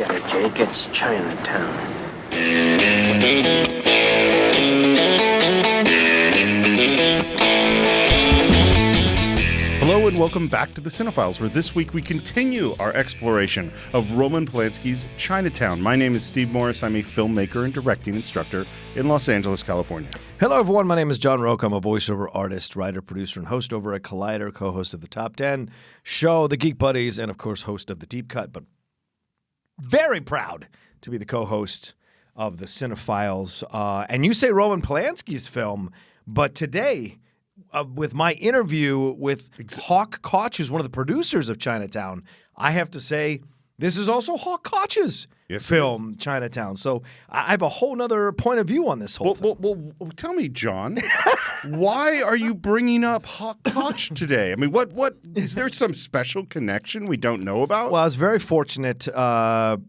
get it, Jake. It's Chinatown. Hello and welcome back to the Cine-Files, where this week we continue our exploration of Roman Polanski's Chinatown. My name is Steve Morris. I'm a filmmaker and directing instructor in Los Angeles, California. Hello, everyone. My name is John Rocha. I'm a voiceover artist, writer, producer, and host over at Collider, co-host of the Top 10 show, The Geek Buddies, and, of course, host of The Deep Cut, but very proud to be the co-host of the Cine-Files. And you say Roman Polanski's film, but today, with my interview with Hawk Koch, who's one of the producers of Chinatown, I have to say this is also Hawk Koch's film, Chinatown. So I have a whole nother point of view on this whole thing. Well, tell me, John, why are you bringing up Hawk Koch today? I mean, what is there some special connection we don't know about? Well, I was very fortunate,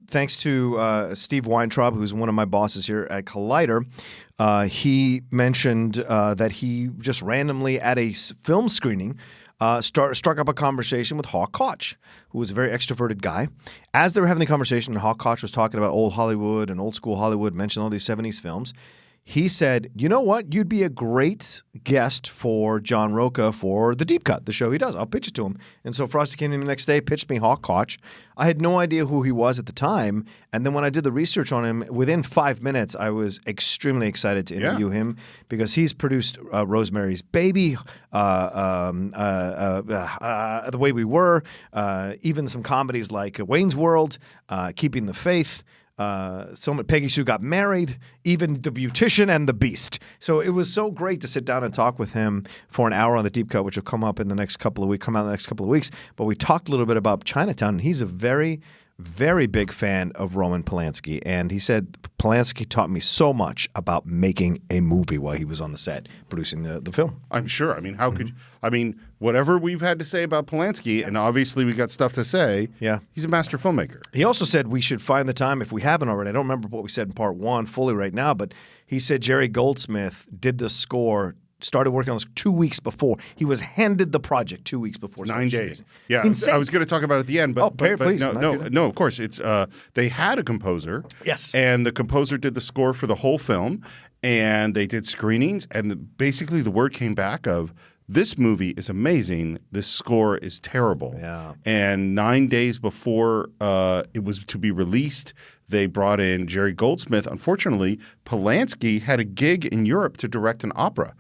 thanks to Steve Weintraub, who's one of my bosses here at Collider. He mentioned that he just randomly at a film screening struck up a conversation with Hawk Koch, who was a very extroverted guy. As they were having the conversation, Hawk Koch was talking about old Hollywood and old school Hollywood, mentioned all these 70s films. He said, you know what? You'd be a great guest for John Rocha for The Deep Cut, the show he does. I'll pitch it to him. And so Frosty came in the next day, pitched me Hawk Koch. I had no idea who he was at the time. And then when I did the research on him, within 5 minutes, I was extremely excited to interview him because he's produced Rosemary's Baby, The Way We Were, even some comedies like Wayne's World, Keeping the Faith. Peggy Sue Got Married, even The Beautician and The Beast. So it was so great to sit down and talk with him for an hour on The Deep Cut, which will come out in the next couple of weeks. But we talked a little bit about Chinatown, and he's a very, very big fan of Roman Polanski. And he said Polanski taught me so much about making a movie while he was on the set producing the film. I'm sure. I mean, how could you? I mean, whatever we've had to say about Polanski, and obviously we got stuff to say, he's a master filmmaker. He also said we should find the time, if we haven't already. I don't remember what we said in part one fully right now, but he said Jerry Goldsmith did the score, started working on this 2 weeks before. He was handed the project 2 weeks before. 9 days. Shooting. Yeah, Insane. I was going to talk about it at the end, but, please. No, of course. It's they had a composer. Yes. And the composer did the score for the whole film, and they did screenings, and basically the word came back of, this movie is amazing. This score is terrible. Yeah. And 9 days before it was to be released, they brought in Jerry Goldsmith. Unfortunately, Polanski had a gig in Europe to direct an opera.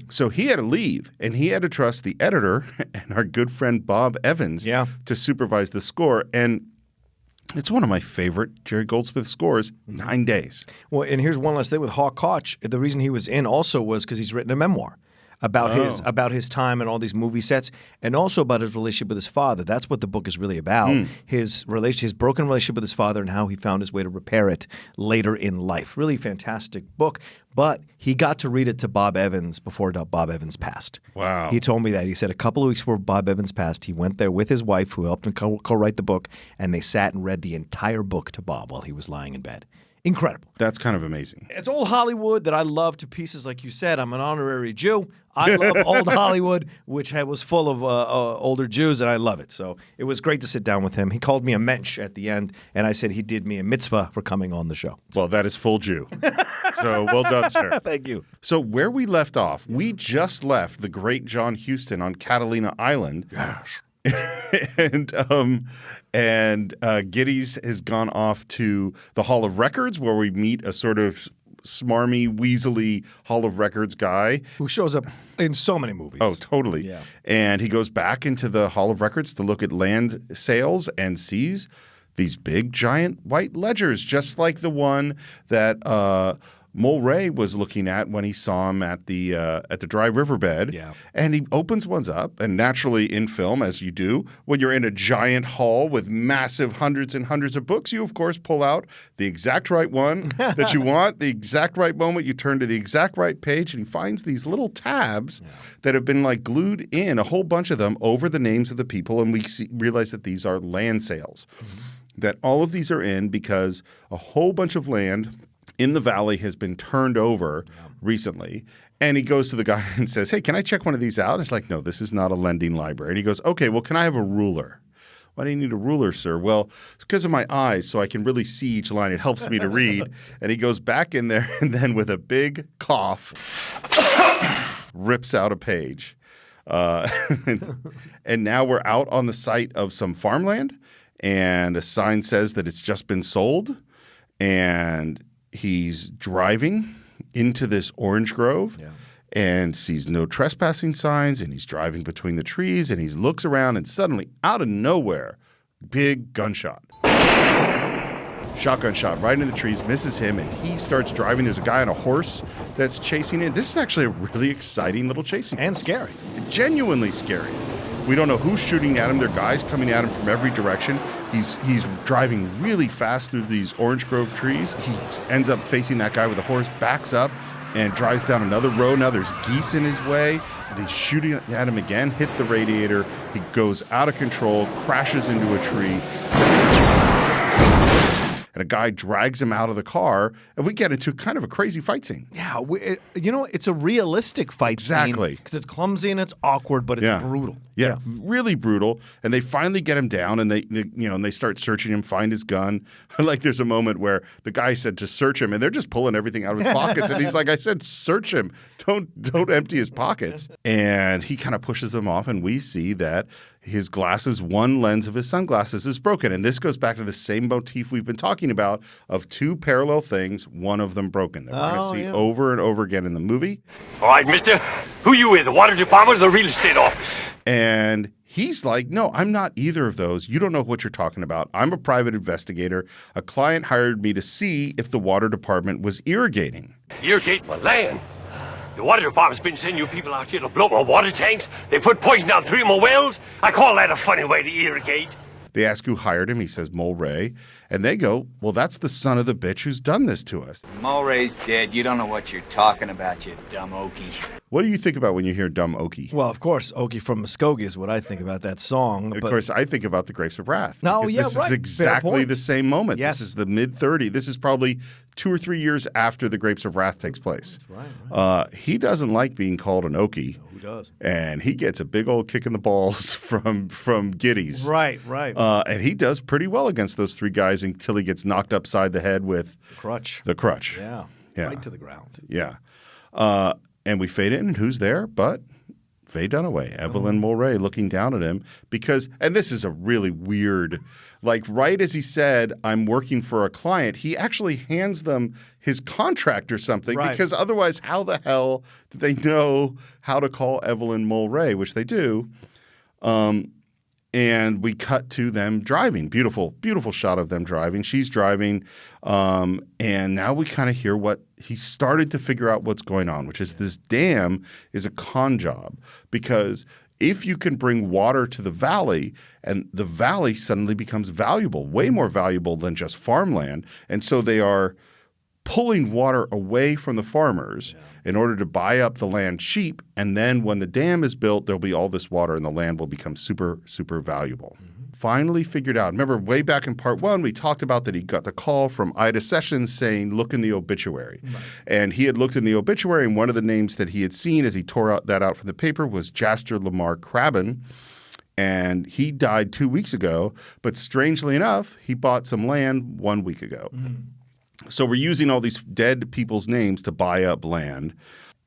So he had to leave, and he had to trust the editor and our good friend Bob Evans to supervise the score. And it's one of my favorite Jerry Goldsmith scores, 9 days. Well, and here's one last thing with Hawk Koch. The reason he was in also was because he's written a memoir about his time and all these movie sets, and also about his relationship with his father. That's what the book is really about. His broken relationship with his father and how he found his way to repair it later in life. Really fantastic book. But he got to read it to Bob Evans before Bob Evans passed. Wow. He told me that. He said a couple of weeks before Bob Evans passed, he went there with his wife, who helped him co-write the book, and they sat and read the entire book to Bob while he was lying in bed. Incredible. That's kind of amazing. It's old Hollywood that I love to pieces. Like you said, I'm an honorary Jew. I love old Hollywood, which was full of older Jews, and I love it. So it was great to sit down with him. He called me a mensch at the end, and I said he did me a mitzvah for coming on the show. Well, that is full Jew. So well done, sir. Thank you. So where we left off, we just left the great John Huston on Catalina Island. Yes. and Gittes has gone off to the Hall of Records, where we meet a sort of smarmy, weaselly Hall of Records guy. Who shows up in so many movies. Oh, totally. Yeah. And he goes back into the Hall of Records to look at land sales and sees these big, giant white ledgers, just like the one that Mulray was looking at when he saw him at the dry riverbed. Yeah. And he opens ones up, and naturally in film, as you do, when you're in a giant hall with massive hundreds and hundreds of books, you of course pull out the exact right one that you want, the exact right moment, you turn to the exact right page, and he finds these little tabs that have been like glued in, a whole bunch of them, over the names of the people, and we realize that these are land sales. That all of these are in because a whole bunch of land in the valley has been turned over recently. And he goes to the guy and says, hey, can I check one of these out? It's like, no, this is not a lending library. And he goes, okay, well, can I have a ruler? Why do you need a ruler, sir? Well, it's because of my eyes, so I can really see each line. It helps me to read. And he goes back in there and then with a big cough, rips out a page. And now we're out on the site of some farmland, and a sign says that it's just been sold. And he's driving into this orange grove. Yeah. And sees no trespassing signs, and he's driving between the trees, and he looks around, and suddenly, out of nowhere, big gunshot. Shotgun shot right into the trees, misses him, and he starts driving. There's a guy on a horse that's chasing it. This is actually a really exciting little chasing. And scary. Genuinely scary. We don't know who's shooting at him. There are guys coming at him from every direction. He's driving really fast through these orange grove trees. He ends up facing that guy with a horse, backs up, and drives down another road. Now there's geese in his way. They shooting at him again, hit the radiator. He goes out of control, crashes into a tree. And a guy drags him out of the car, and we get into kind of a crazy fight scene. Yeah, it's a realistic fight scene. Exactly. Because it's clumsy and it's awkward, but it's brutal. Yeah, really brutal. And they finally get him down, and they start searching him, find his gun. Like there's a moment where the guy said to search him, and they're just pulling everything out of his pockets. And he's like, I said, search him. Don't empty his pockets. And he kind of pushes them off, and we see that his glasses, one lens of his sunglasses is broken. And this goes back to the same motif we've been talking about of two parallel things, one of them broken, that we're going to see over and over again in the movie. All right, mister. Who you with, the water department or the real estate office? And he's like, no, I'm not either of those. You don't know what you're talking about. I'm a private investigator. A client hired me to see if the water department was irrigating. Irrigate my land? The water department's been sending you people out here to blow my water tanks. They put poison down 3 of my wells. I call that a funny way to irrigate. They ask who hired him. He says Mulray. And they go, well, that's the son of the bitch who's done this to us. Mulray's dead. You don't know what you're talking about, you dumb Okie. What do you think about when you hear dumb Okie? Well, of course, Okie from Muskogee is what I think about that song. Of course, I think about the Grapes of Wrath. No, yeah, this right. is exactly the same moment. Yes. This is the mid-30s. This is probably 2 or 3 years after the Grapes of Wrath takes place. Right. He doesn't like being called an Okie. Who does? And he gets a big old kick in the balls from Gittes. Right. And he does pretty well against those 3 guys until he gets knocked upside the head with the crutch. Yeah. Right to the ground. Yeah. And we fade in, and who's there but Faye Dunaway, Evelyn Mulray, looking down at him because – and this is a really weird – like right as he said, I'm working for a client, he actually hands them his contract or something because otherwise how the hell do they know how to call Evelyn Mulray, which they do. And we cut to them driving. Beautiful, beautiful shot of them driving. She's driving. And now we kind of hear what he started to figure out what's going on, which is this dam is a con job because if you can bring water to the valley and the valley suddenly becomes valuable, way more valuable than just farmland. And so they are pulling water away from the farmers in order to buy up the land cheap. And then when the dam is built, there'll be all this water and the land will become super, super valuable. Finally figured out. Remember way back in part 1, we talked about that he got the call from Ida Sessions saying, look in the obituary. Right. And he had looked in the obituary, and one of the names that he had seen as he tore that out from the paper was Jasper Lamar Crabbin. And he died 2 weeks ago. But strangely enough, he bought some land 1 week ago. So we're using all these dead people's names to buy up land.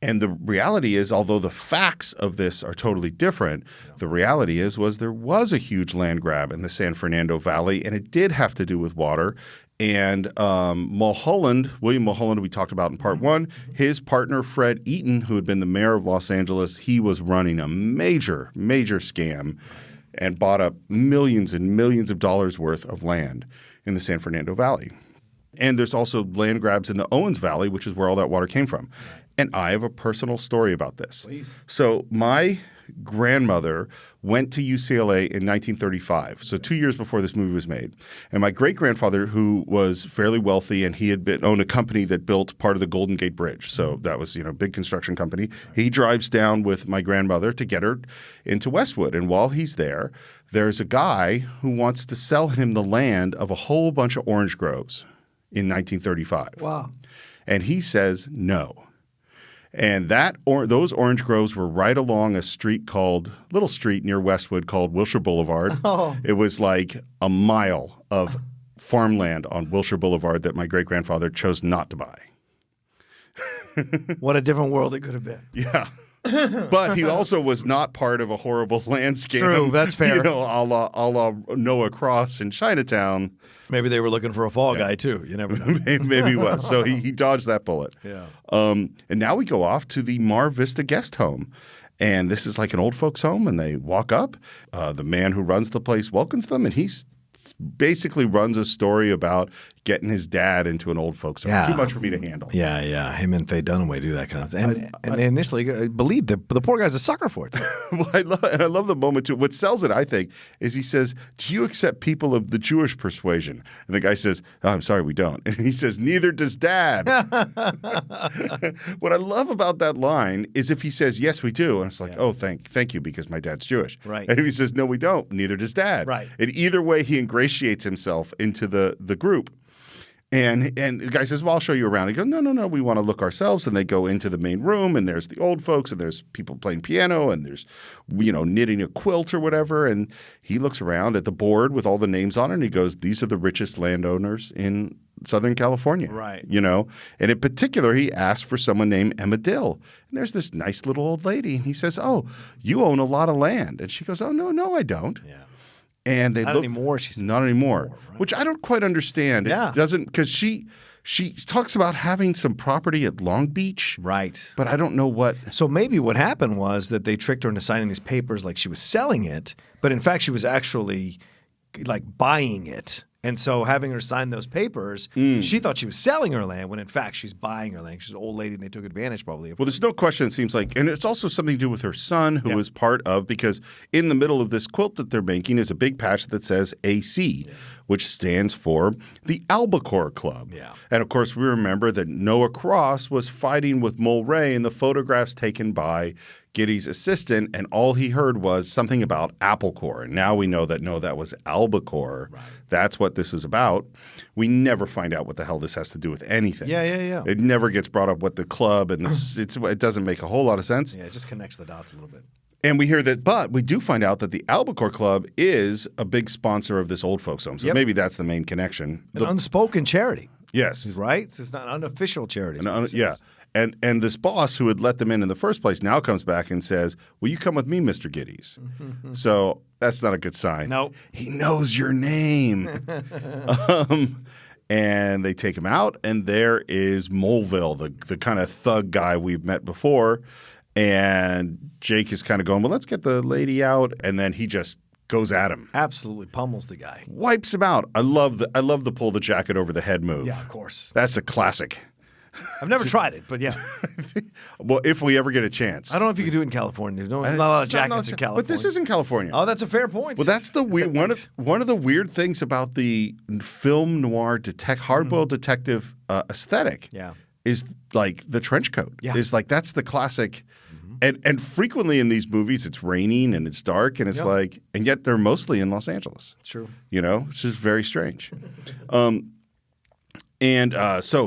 And the reality is, although the facts of this are totally different, the reality was there was a huge land grab in the San Fernando Valley, and it did have to do with water. And Mulholland, William Mulholland, we talked about in part 1, his partner Fred Eaton, who had been the mayor of Los Angeles, he was running a major, major scam and bought up millions and millions of dollars worth of land in the San Fernando Valley. And there's also land grabs in the Owens Valley, which is where all that water came from. And I have a personal story about this. Please. So my grandmother went to UCLA in 1935, so 2 years before this movie was made. And my great-grandfather, who was fairly wealthy, and he had owned a company that built part of the Golden Gate Bridge. So that was, a big construction company. He drives down with my grandmother to get her into Westwood. And while he's there, there's a guy who wants to sell him the land of a whole bunch of orange groves in 1935. Wow. And he says no. And those orange groves were right along a little street near Westwood called Wilshire Boulevard. Oh. It was like a mile of farmland on Wilshire Boulevard that my great-grandfather chose not to buy. What a different world it could have been. Yeah. But he also was not part of a horrible land scam. True, that's fair. You know, a la Noah Cross in Chinatown. Maybe they were looking for a fall guy, too. You never know. Maybe he was. So he dodged that bullet. Yeah. And now we go off to the Mar Vista guest home. And this is like an old folks' home, and they walk up. The man who runs the place welcomes them, and he's basically runs a story about getting his dad into an old folks home. Yeah. Too much for me to handle. Yeah. Him and Faye Dunaway do that kind of thing. And they initially believed that the poor guy's a sucker for it. Well, I love the moment too. What sells it, I think, is he says, "Do you accept people of the Jewish persuasion?" And the guy says, "Oh, I'm sorry, we don't." And he says, "Neither does Dad." What I love about that line is if he says, "Yes, we do," and it's like, "Oh, thank you, because my dad's Jewish." Right. And if he says, "No, we don't," neither does Dad. Right. And either way, he ingratiates himself into the group. And the guy says, "Well, I'll show you around." He goes, No, we want to look ourselves." And they go into the main room, and there's the old folks, and there's people playing piano, and there's, knitting a quilt or whatever. And he looks around at the board with all the names on it, and he goes, "These are the richest landowners in Southern California." Right. And in particular, he asked for someone named Emma Dill. And there's this nice little old lady, and he says, "Oh, you own a lot of land." And she goes, "Oh, no, I don't." Yeah. And they Not look, anymore, she said. Not anymore, Right. which I don't quite understand. Yeah. It doesn't, because she talks about having some property at Long Beach, Right. but I don't know what. So maybe what happened was that they tricked her into signing these papers like she was selling it, but in fact she was actually like buying it. And so having her sign those papers, she thought she was selling her land when in fact she's buying her land. She's an old lady and they took advantage probably of her. Well, there's no question, it seems like, and it's also something to do with her son, who is part of, because in the middle of this quilt that they're making is a big patch that says AC, which stands for the Albacore Club. Yeah. And of course, we remember that Noah Cross was fighting with Mulray in the photographs taken by Gittes' assistant, and all he heard was something about Applecore. And now we know that, no, that was Albacore. Right. That's what this is about. We never find out what the hell this has to do with anything. Yeah. It never gets brought up with the club, and it doesn't make a whole lot of sense. Yeah, it just connects the dots a little bit. And we hear that, but we do find out that the Albacore Club is a big sponsor of this old folks home. So maybe that's the main connection. An unspoken charity. Yes. Right? It's not an unofficial charity. Yeah. And this boss who had let them in the first place now comes back and says, "Will you come with me, Mr. Gittes?" So that's not a good sign. No. He knows your name. And they take him out, and there is Moleville, the kind of thug guy we've met before. And Jake is kind of going, "Well, let's get the lady out." And then he just goes at him. Absolutely pummels the guy. Wipes him out. I love the pull the jacket over the head move. Yeah, of course. That's a classic. I've never tried it, but yeah. Well, if we ever get a chance. I don't know if you can do it in California. There's not a lot of jackets in California. But this isn't California. Oh, that's a fair point. Well, that's the weird one of the weird things about the film noir hardboiled detective aesthetic. Yeah. Is like the trench coat. Yeah. Is like that's the classic. And frequently in these movies, it's raining and it's dark and it's like, and yet they're mostly in Los Angeles. True. It's just very strange. So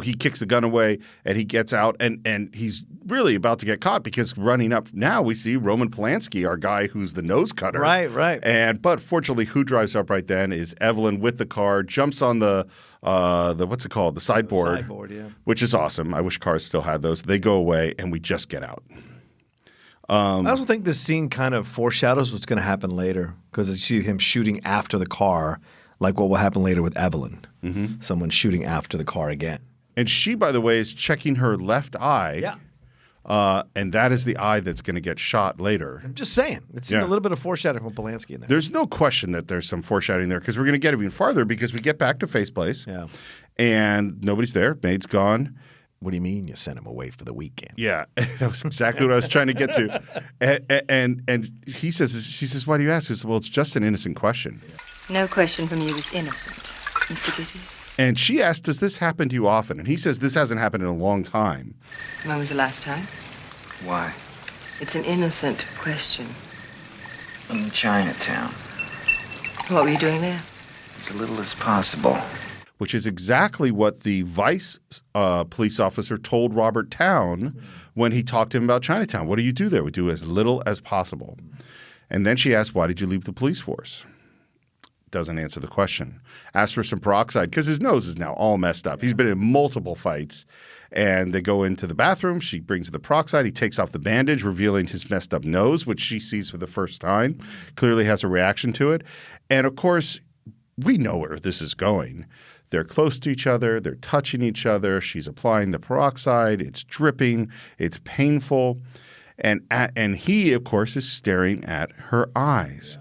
he kicks the gun away and he gets out and he's really about to get caught because running up now we see Roman Polanski, our guy who's the nose cutter. Right. But fortunately, who drives up right then is Evelyn with the car, jumps on the what's it called? The sideboard. The sideboard, yeah. Which is awesome. I wish cars still had those. They go away and we just get out. I also think this scene kind of foreshadows what's going to happen later because you see him shooting after the car, like what will happen later with Evelyn. Mm-hmm. Someone shooting after the car again. And she, by the way, is checking her left eye. Yeah. And that is the eye that's going to get shot later. I'm just saying. It's a little bit of foreshadowing from Polanski in there. There's no question that there's some foreshadowing there because we're going to get even farther because we get back to Faye's place. Yeah. And nobody's there. Maid's gone. What do you mean you sent him away for the weekend? Yeah, that was exactly what I was trying to get to. And she says, "Why do you ask?" He says, "Well, it's just an innocent question." No question from you is innocent, Mr. Gittes. And she asked, "Does this happen to you often?" And he says, "This hasn't happened in a long time." When was the last time? Why? It's an innocent question. In Chinatown. What were you doing there? As little as possible. which is exactly what the vice police officer told Robert Town when he talked to him about Chinatown. What do you do there? We do as little as possible. And then she asked, why did you leave the police force? Doesn't answer the question. Asked for some peroxide because his nose is now all messed up. He's been in multiple fights. And they go into the bathroom. She brings the peroxide. He takes off the bandage, revealing his messed up nose, which she sees for the first time. Clearly has a reaction to it. And, of course, we know where this is going. They're close to each other. They're touching each other. She's applying the peroxide. It's dripping. It's painful. And he, of course, is staring at her eyes.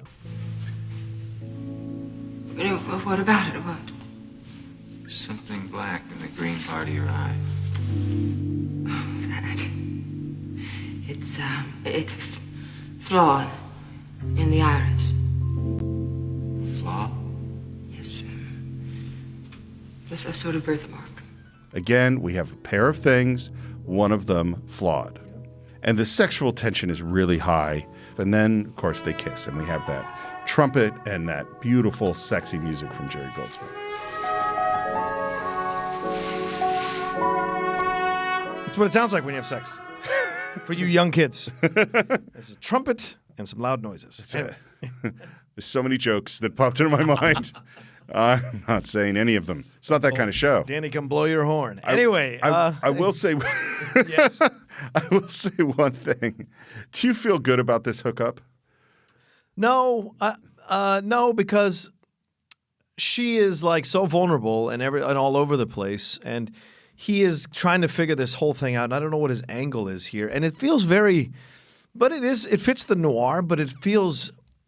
What about it? What? Something black in the green part of your eye. Oh, that. It's a flaw in the iris. Flaw? Yes, just a sort of birthmark. Again, we have a pair of things, one of them flawed. And the sexual tension is really high. And then, of course, they kiss, and we have that trumpet and that beautiful, sexy music from Jerry Goldsmith. That's what it sounds like when you have sex. For you young kids. There's a trumpet and some loud noises. Anyway. There's so many jokes that popped into my mind. I'm not saying any of them. It's not that kind of show. Danny can blow your horn. Anyway. I will say Yes. I will say one thing. Do you feel good about this hookup? No. No, because she is like so vulnerable and all over the place. And he is trying to figure this whole thing out. And I don't know what his angle is here. And it feels it fits the noir, but it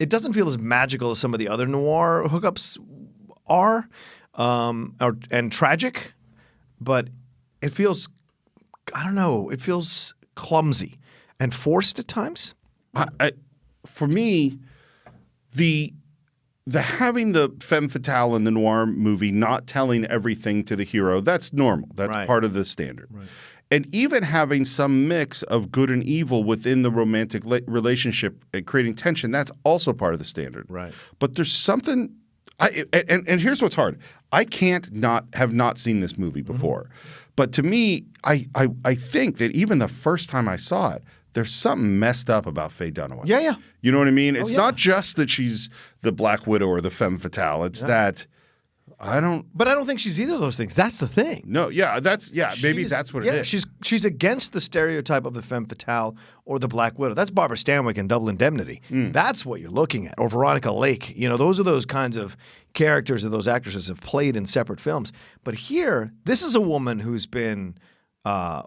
doesn't feel as magical as some of the other noir hookups are, and tragic, but it feels, I don't know, it feels clumsy and forced at times. For me, the having the femme fatale in the noir movie not telling everything to the hero, that's normal. That's Right. part of the standard. Right. And even having some mix of good and evil within the romantic relationship and creating tension, that's also part of the standard. Right. But there's something and here's what's hard. I can't have not seen this movie before. But to me, I think that even the first time I saw it, there's something messed up about Faye Dunaway. Yeah. You know what I mean? It's yeah. not just that she's the Black Widow or the femme fatale. It's that But I don't think she's either of those things. That's the thing. No, yeah, maybe that's what it is. She's against the stereotype of the femme fatale or the Black Widow. That's Barbara Stanwyck in Double Indemnity. That's what you're looking at. Or Veronica Lake. You know, those are those kinds of characters that those actresses have played in separate films. But here, this is a woman who's been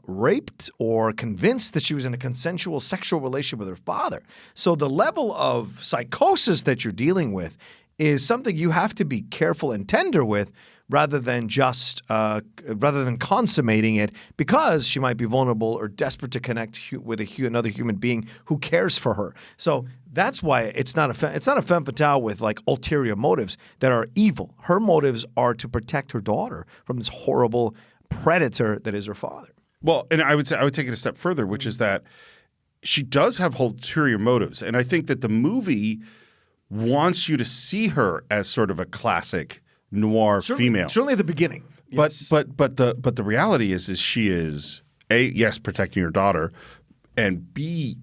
raped or convinced that she was in a consensual sexual relationship with her father. So the level of psychosis that you're dealing with is something you have to be careful and tender with rather than just consummating it because she might be vulnerable or desperate to connect with another human being who cares for her. So that's why it's not a femme fatale with like ulterior motives that are evil. Her motives are to protect her daughter from this horrible predator that is her father. Well, and I would take it a step further, which is that she does have ulterior motives, and I think that the movie wants you to see her as sort of a classic noir female. Certainly at the beginning. Yes. But the reality is she is A, yes, protecting her daughter, and B,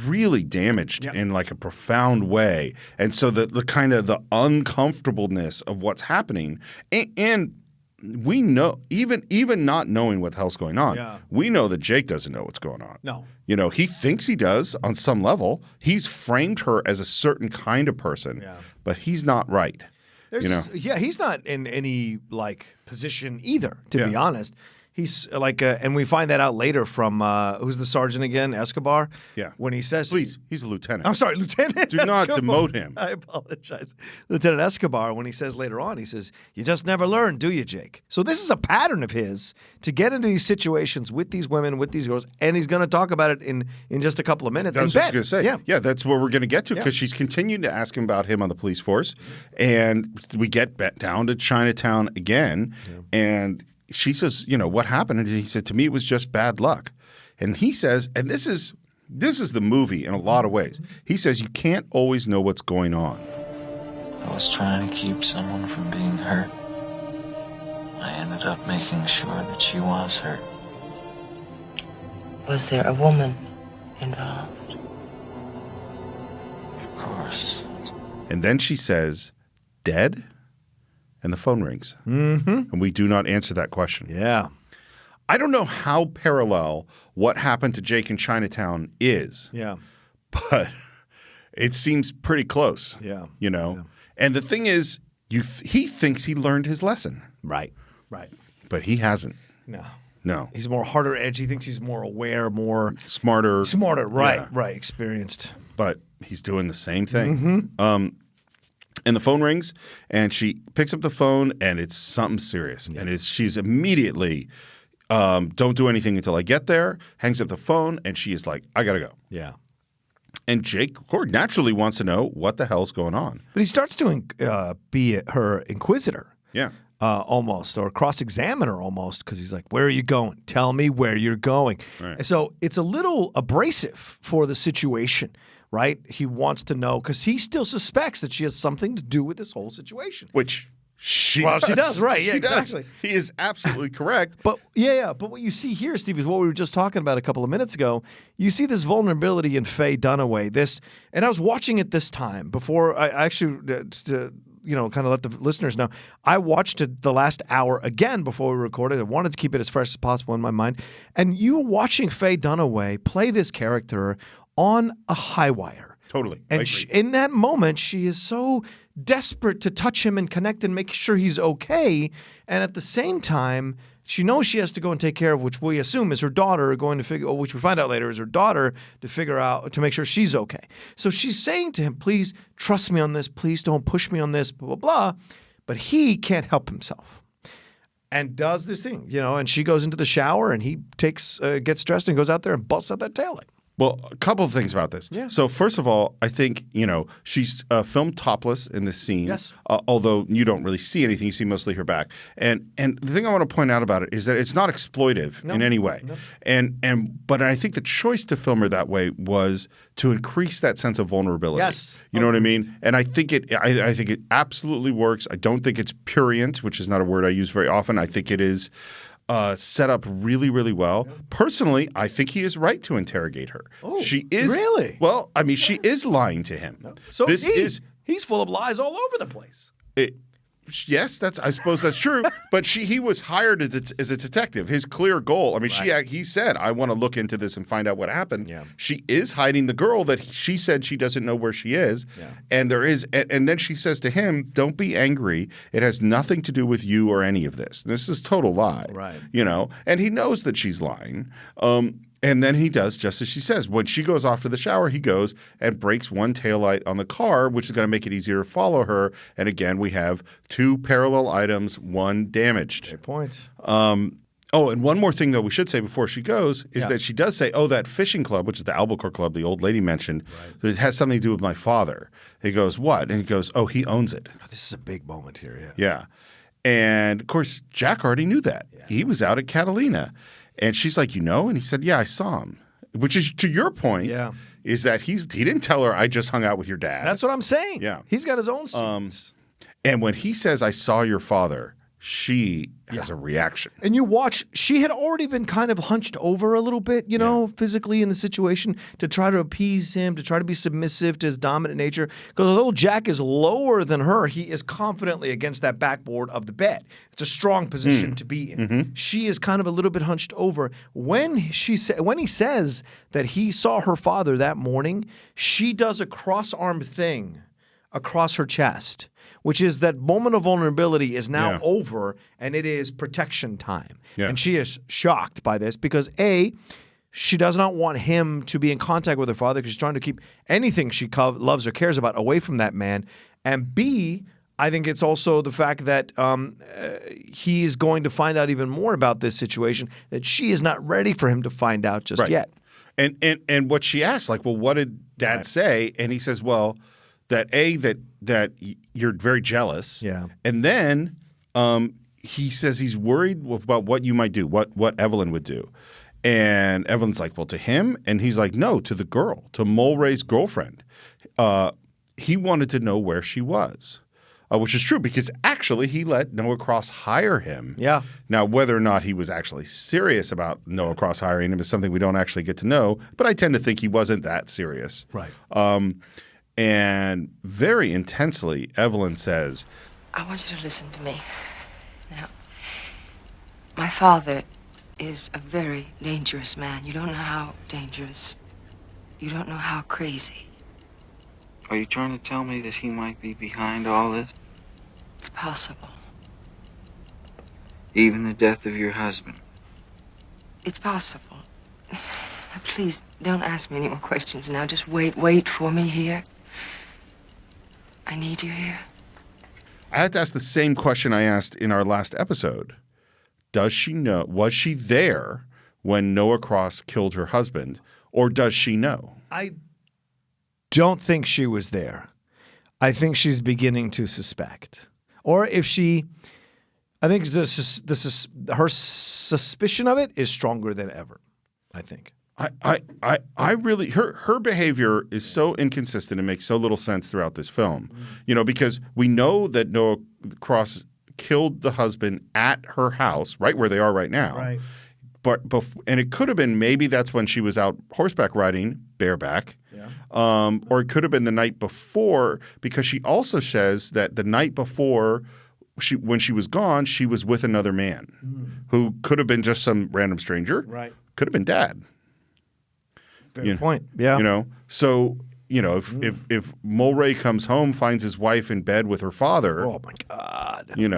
really damaged in like a profound way. And so the kind of the uncomfortableness of what's happening and we know, even not knowing what the hell's going on, we know that Jake doesn't know what's going on. No. You know, he thinks he does on some level. He's framed her as a certain kind of person, but he's not right. He's not in any like position either, to be honest. He's like, and we find that out later from who's the sergeant again, Escobar. Yeah. When he says, "Please, he's a lieutenant." I'm sorry, Lieutenant. Do not Escobar. demote him. I apologize, Lieutenant Escobar. When he says later on, he says, "You just never learn, do you, Jake?" So this is a pattern of his to get into these situations with these women, with these girls, and he's going to talk about it in just a couple of minutes. That's what I was going to say. Yeah, that's where we're going to get to because she's continued to ask him about him on the police force, and we get down to Chinatown again, and she says, you know, what happened? And he said, to me, it was just bad luck. And he says, and this is the movie in a lot of ways. He says, you can't always know what's going on. I was trying to keep someone from being hurt. ended up making sure that she was hurt. Was there a woman involved? Of course. And then she says, dead? And the phone rings. Mm-hmm. And we do not answer that question. Yeah. I don't know how parallel what happened to Jake in Chinatown is. Yeah. But it seems pretty close. Yeah. You know? Yeah. And the thing is, he thinks he learned his lesson. Right. Right. But he hasn't. No. He's more harder edge. He thinks he's more aware, more Smarter. right, Yeah. right, experienced. But he's doing the same thing. And the phone rings, and she picks up the phone, and it's something serious. Yeah. And she's immediately, don't do anything until I get there, hangs up the phone, and she is like, I got to go. Yeah. And Jake, of course, naturally wants to know what the hell's going on. But he starts to be her inquisitor. Yeah. Almost, or cross-examine her almost, because he's like, where are you going? Tell me where you're going. Right. And so it's a little abrasive for the situation, right? He wants to know, because he still suspects that she has something to do with this whole situation. Which she does, right. Yeah, She does. exactly. He is absolutely correct. But but what you see here, Steve, is what we were just talking about a couple of minutes ago. You see this vulnerability in Faye Dunaway. And I was watching it this time before I actually, kind of let the listeners know. I watched it the last hour again before we recorded. I wanted to keep it as fresh as possible in my mind. And you were watching Faye Dunaway play this character on a high wire. Totally. And in that moment, she is so desperate to touch him and connect and make sure he's okay. And at the same time, she knows she has to go and take care of, which we assume is her daughter, which we find out later is her daughter, to make sure she's okay. So she's saying to him, please trust me on this. Please don't push me on this, blah, blah, blah. But he can't help himself and does this thing, and she goes into the shower and he gets dressed and goes out there and busts out that taillight. Well, a couple of things about this. Yeah. So first of all, I think, she's filmed topless in this scene. Yes. Although you don't really see anything. You see mostly her back. And the thing I want to point out about it is that it's not exploitive in any way. No. But I think the choice to film her that way was to increase that sense of vulnerability. Yes. You know what I mean? And I think it absolutely works. I don't think it's prurient, which is not a word I use very often. I think it is set up really, really well. Personally, I think he is right to interrogate her. Oh, she is really? Well, I mean, she is lying to him. So he's full of lies all over the place. Yes, I suppose that's true. But he was hired as a detective. His clear goal. I mean, he said, "I want to look into this and find out what happened." Yeah. She is hiding the girl that she said she doesn't know where she is. Yeah. And and then she says to him, "Don't be angry. It has nothing to do with you or any of this. This is total lie." Right. And he knows that she's lying. And then he does just as she says. When she goes off to the shower, he goes and breaks one taillight on the car, which is going to make it easier to follow her. And again, we have two parallel items, one damaged. Great points. And one more thing, though, we should say before she goes is that she does say, that fishing club, which is the Albacore Club the old lady mentioned, it has something to do with my father. He goes, what? And he goes, he owns it. Oh, this is a big moment here, yeah. Yeah. And, of course, Jack already knew that. Yeah. He was out at Catalina. And she's like, And he said, yeah, I saw him. Which is, to your point, is that he didn't tell her, I just hung out with your dad. That's what I'm saying. Yeah. He's got his own scenes. And when he says, I saw your father, she has a reaction. And you watch, she had already been kind of hunched over a little bit, physically in the situation to try to appease him, to try to be submissive to his dominant nature. Because although Jack is lower than her, he is confidently against that backboard of the bed. It's a strong position to be in. Mm-hmm. She is kind of a little bit hunched over. When he says that he saw her father that morning, she does a cross-armed thing across her chest, which is that moment of vulnerability is now over and it is protection time. Yeah. And she is shocked by this because A, she does not want him to be in contact with her father because she's trying to keep anything she loves or cares about away from that man. And B, I think it's also the fact that he is going to find out even more about this situation that she is not ready for him to find out just yet. And what she asked, what did Dad say? And he says, that you're very jealous. Yeah. And then he says he's worried about what you might do, what Evelyn would do. And Evelyn's like, to him? And he's like, no, to the girl, to Mulray's girlfriend. He wanted to know where she was. which is true because actually he let Noah Cross hire him. Yeah. Now, whether or not he was actually serious about Noah Cross hiring him is something we don't actually get to know, but I tend to think he wasn't that serious. Right. And very intensely, Evelyn says, I want you to listen to me. Now, my father is a very dangerous man. You don't know how dangerous. You don't know how crazy. Are you trying to tell me that he might be behind all this? It's possible. Even the death of your husband? It's possible. Now, please, don't ask me any more questions now. Just wait for me here. I need you here. I had to ask the same question I asked in our last episode. Does she know? Was she there when Noah Cross killed her husband, or does she know? I don't think she was there. I think she's beginning to suspect. Or if she, I think her suspicion of it is stronger than ever, I think. I really her behavior is so inconsistent and makes so little sense throughout this film. Because we know that Noah Cross killed the husband at her house, right where they are right now. Right. And it could have been maybe that's when she was out horseback riding, bareback. Yeah. Or it could have been the night before, because she also says that the night before when she was gone, she was with another man who could have been just some random stranger. Right. Could have been dad. Fair point. Yeah. So if Mulray comes home, finds his wife in bed with her father. Oh my God. And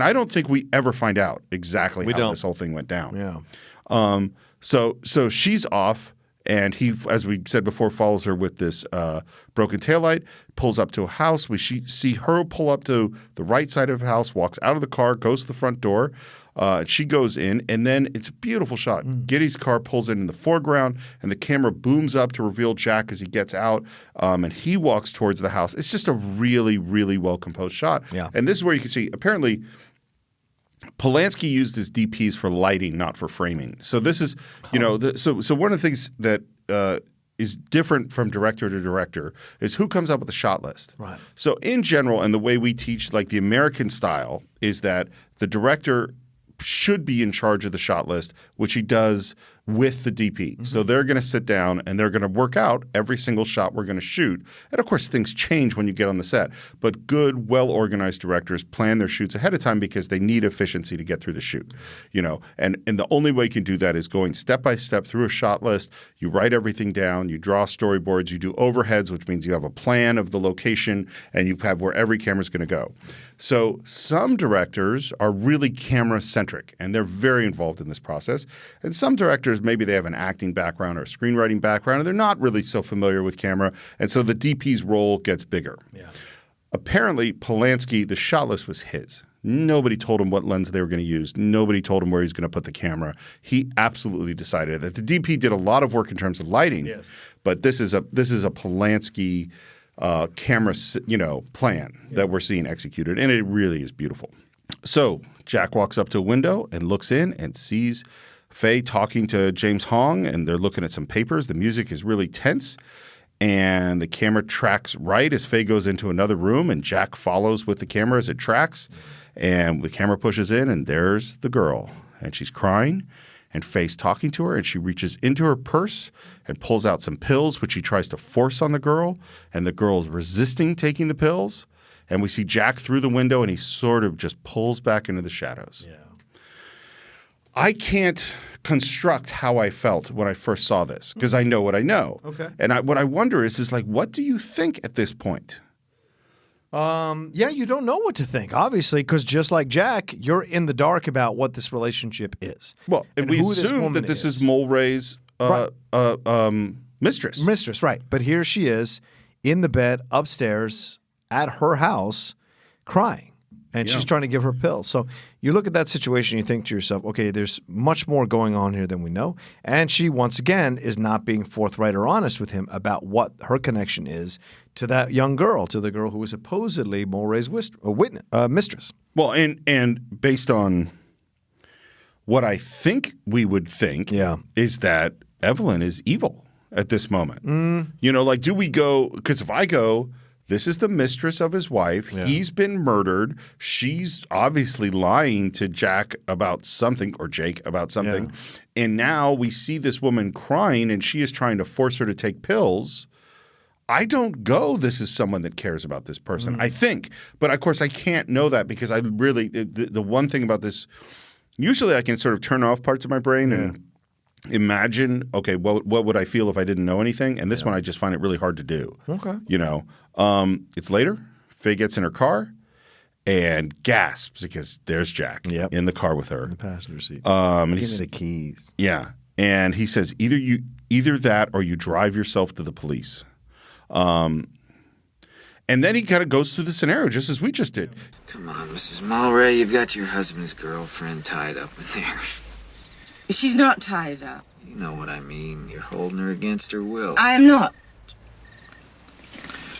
I don't think we ever find out exactly how this whole thing went down. Yeah. So she's off, and he, as we said before, follows her with this broken taillight, pulls up to a house. We see her pull up to the right side of the house, walks out of the car, goes to the front door. She goes in, and then it's a beautiful shot. Gittes' car pulls in the foreground, and the camera booms up to reveal Jack as he gets out, and he walks towards the house. It's just a really, really well-composed shot. Yeah. And this is where you can see, apparently, Polanski used his DPs for lighting, not for framing. So this is, so one of the things that is different from director to director is who comes up with the shot list. Right. So in general, and the way we teach, like the American style, is that the director should be in charge of the shot list, which he does with the DP. So they're going to sit down and they're going to work out every single shot we're going to shoot. And of course, things change when you get on the set. But good, well-organized directors plan their shoots ahead of time because they need efficiency to get through the shoot. And the only way you can do that is going step by step through a shot list. You write everything down, you draw storyboards, you do overheads, which means you have a plan of the location and you have where every camera is going to go. So some directors are really camera-centric, and they're very involved in this process. And some directors, maybe they have an acting background or a screenwriting background, and they're not really so familiar with camera, and so the DP's role gets bigger. Yeah. Apparently, Polanski, the shot list was his. Nobody told him what lens they were going to use. Nobody told him where he was going to put the camera. He absolutely decided that. The DP did a lot of work in terms of lighting, but this is a Polanski camera, plan that we're seeing executed, and it really is beautiful. So Jack walks up to a window and looks in and sees Faye talking to James Hong, and they're looking at some papers. The music is really tense, and the camera tracks right as Faye goes into another room, and Jack follows with the camera as it tracks, and the camera pushes in, and there's the girl, and she's crying. And Faye's talking to her, and she reaches into her purse and pulls out some pills, which she tries to force on the girl, and the girl's resisting taking the pills. And we see Jack through the window, and he sort of just pulls back into the shadows. Yeah. I can't construct how I felt when I first saw this, because I know what I know. Okay. And what I wonder is like, what do you think at this point? You don't know what to think, obviously, because just like Jack, you're in the dark about what this relationship is. Well, and we assume that this is Mulray's mistress. Mistress, right. But here she is in the bed upstairs at her house crying, and she's trying to give her pills. So you look at that situation, you think to yourself, okay, there's much more going on here than we know. And she, once again, is not being forthright or honest with him about what her connection is to that young girl, to the girl who was supposedly Mulray's mistress. Well, and based on what I think we would think is that Evelyn is evil at this moment. Do we go – because if I go This is the mistress of his wife. Yeah. He's been murdered. She's obviously lying to Jack about something, or Jake about something. Yeah. And now we see this woman crying, and she is trying to force her to take pills. I don't go, this is someone that cares about this person, I think. But of course, I can't know that because I really, the one thing about this, usually I can sort of turn off parts of my brain and imagine, okay, what would I feel if I didn't know anything? And this one, I just find it really hard to do. Okay. You know, it's later. Faye gets in her car and gasps because there's Jack in the car with her. In the passenger seat. And Give he's me the keys. Yeah. And he says, either that or you drive yourself to the police. And then he kind of goes through the scenario just as we just did. Come on, Mrs. Mulray, you've got your husband's girlfriend tied up in there. She's not tied up. You know what I mean. You're holding her against her will. I am not.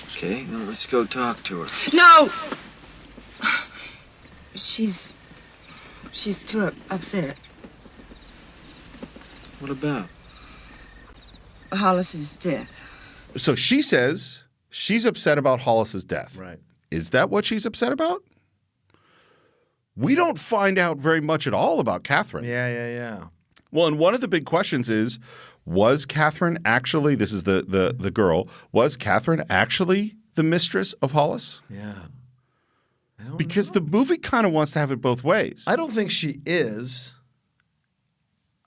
Okay, now let's go talk to her. No! She's too upset. What about? Hollis's death. So she says she's upset about Hollis's death. Right. Is that what she's upset about? We don't find out very much at all about Catherine. Yeah. Well, and one of the big questions is, was Catherine actually, this is the girl, was Catherine actually the mistress of Hollis? Yeah. Because the movie kind of wants to have it both ways. I don't think she is.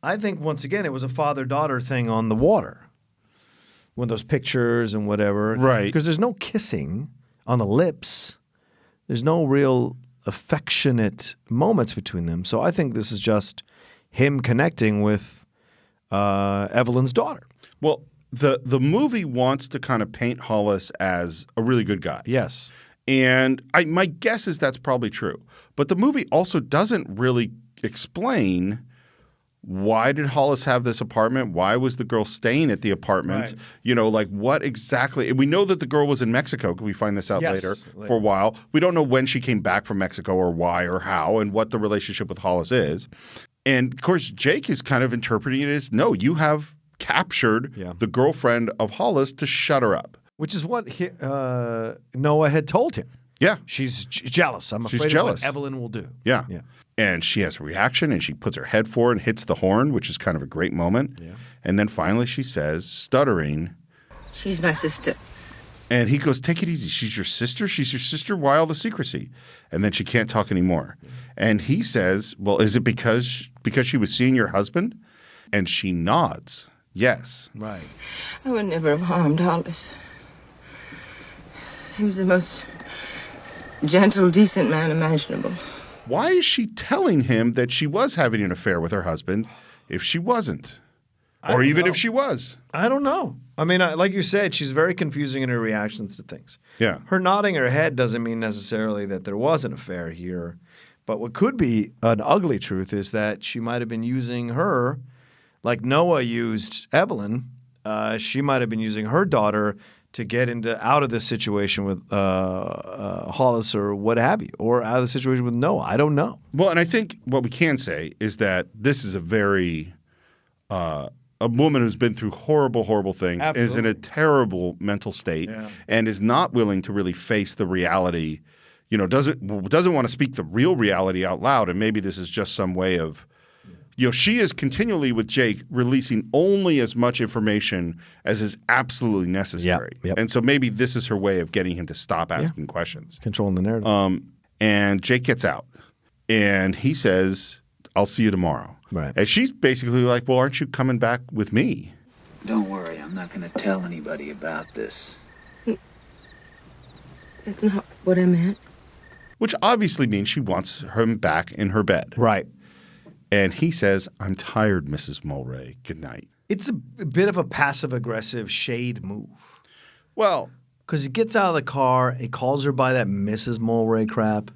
I think, once again, it was a father-daughter thing on the water. When those pictures and whatever. Right. Because there's no kissing on the lips. There's no real affectionate moments between them. So I think this is just him connecting with Evelyn's daughter. Well, the movie wants to kind of paint Hollis as a really good guy. Yes. And my guess is that's probably true. But the movie also doesn't really explain why did Hollis have this apartment? Why was the girl staying at the apartment? Right. You know, like what exactly? We know that the girl was in Mexico. We find this out later for a while. We don't know when she came back from Mexico or why or how and what the relationship with Hollis is. And of course, Jake is kind of interpreting it as, no, you have captured the girlfriend of Hollis to shut her up. Which is what Noah had told him. Yeah. She's jealous. I'm She's afraid jealous. of what Evelyn will do. Yeah. And she has a reaction and she puts her head forward and hits the horn, which is kind of a great moment. Yeah. And then finally she says, stuttering, She's my sister. And he goes, take it easy. She's your sister? She's your sister? Why all the secrecy? And then she can't talk anymore. And he says, well, is it because she was seeing your husband? And she nods. Yes. Right. I would never have harmed Hollis. He was the most gentle, decent man imaginable. Why is she telling him that she was having an affair with her husband if she wasn't? Or even if she was? I don't know. I mean, like you said, she's very confusing in her reactions to things. Yeah. Her nodding her head doesn't mean necessarily that there was an affair here. But what could be an ugly truth is that she might have been using her, like Noah used Evelyn. She might have been using her daughter to get out of this situation with Hollis or what have you, or out of the situation with Noah. I don't know. Well, and I think what we can say is that this is a very a woman who's been through horrible, horrible things, is in a terrible mental state, and is not willing to really face the reality. You know, doesn't want to speak the real reality out loud. And maybe this is just some way of, you know, she is continually with Jake releasing only as much information as is absolutely necessary. Yep. And so maybe this is her way of getting him to stop asking questions. Controlling the narrative. And Jake gets out and he says, I'll see you tomorrow. Right. And she's basically like, well, aren't you coming back with me? Don't worry, I'm not going to tell anybody about this. That's not what I meant. Which obviously means she wants him back in her bed. Right. And he says, I'm tired, Mrs. Mulray. Good night. It's a bit of a passive-aggressive shade move. Well, because he gets out of the car, he calls her by that Mrs. Mulray crap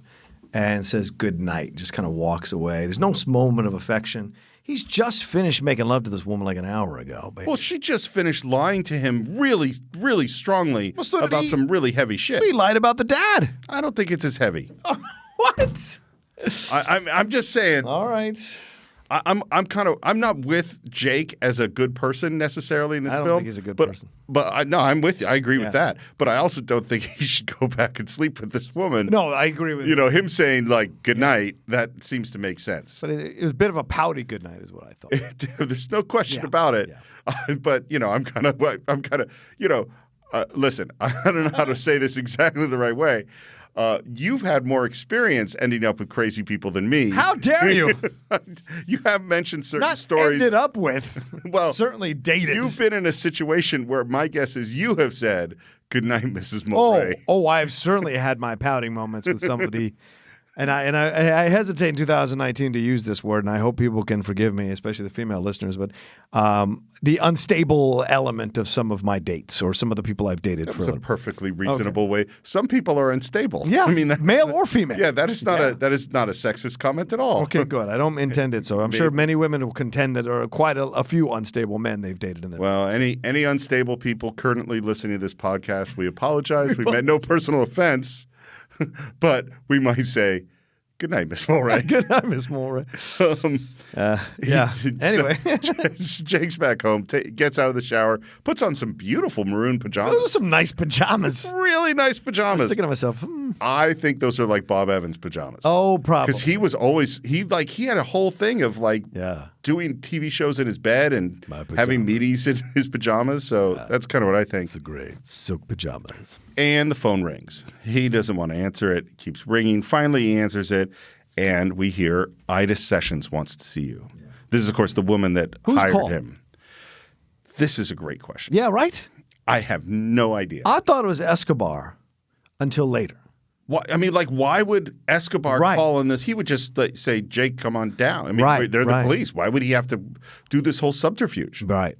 and says good night, just kind of walks away. There's no moment of affection. He's just finished making love to this woman like an hour ago. Baby. Well, she just finished lying to him really, really strongly about some really heavy shit. He lied about the dad. I don't think it's as heavy. What? I'm just saying. All right. I'm not with Jake as a good person necessarily in this film. I don't think he's a good person. But I'm with you. I agree with that. But I also don't think he should go back and sleep with this woman. No, I agree with you. You know, him saying like good night, that seems to make sense. But it was a bit of a pouty good night is what I thought. There's no question about it. Yeah. But you know, I'm kind of you know, listen, I don't know how to say this exactly the right way. You've had more experience ending up with crazy people than me. How dare you? You have mentioned certain Not stories. ended up with. Well, certainly dated. You've been in a situation where my guess is you have said, "Good night, Mrs. Mulray." Oh, I've certainly had my pouting moments with some of the. And I hesitate in 2019 to use this word, and I hope people can forgive me, especially the female listeners. But the unstable element of some of my dates or some of the people I've dated that for was a perfectly reasonable way. Some people are unstable. Yeah, I mean, male or female. Yeah, that is not a sexist comment at all. Okay, good. I don't intend it. So I'm sure many women will contend that there are quite a few unstable men they've dated in their lives. Any unstable people currently listening to this podcast, we apologize. We meant no personal offense. But we might say, good night, Miss Mulray. Good night, Miss Mulray. Yeah. Anyway. Jake's back home, gets out of the shower, puts on some beautiful maroon pajamas. Those are some nice pajamas. Really nice pajamas. I was thinking to myself, I think those are like Bob Evans pajamas. Oh, probably. Because he was always, he had a whole thing of like doing TV shows in his bed and having meetings in his pajamas. So that's kind of what I think. It's a great silk pajamas. And the phone rings. He doesn't want to answer it. It keeps ringing. Finally, he answers it. And we hear Ida Sessions wants to see you. Yeah. This is, of course, the woman that hired him. This is a great question. Yeah, right? I have no idea. I thought it was Escobar until later. I mean, like, why would Escobar call on this? He would just say, Jake, come on down. I mean, they're the police. Why would he have to do this whole subterfuge? Right.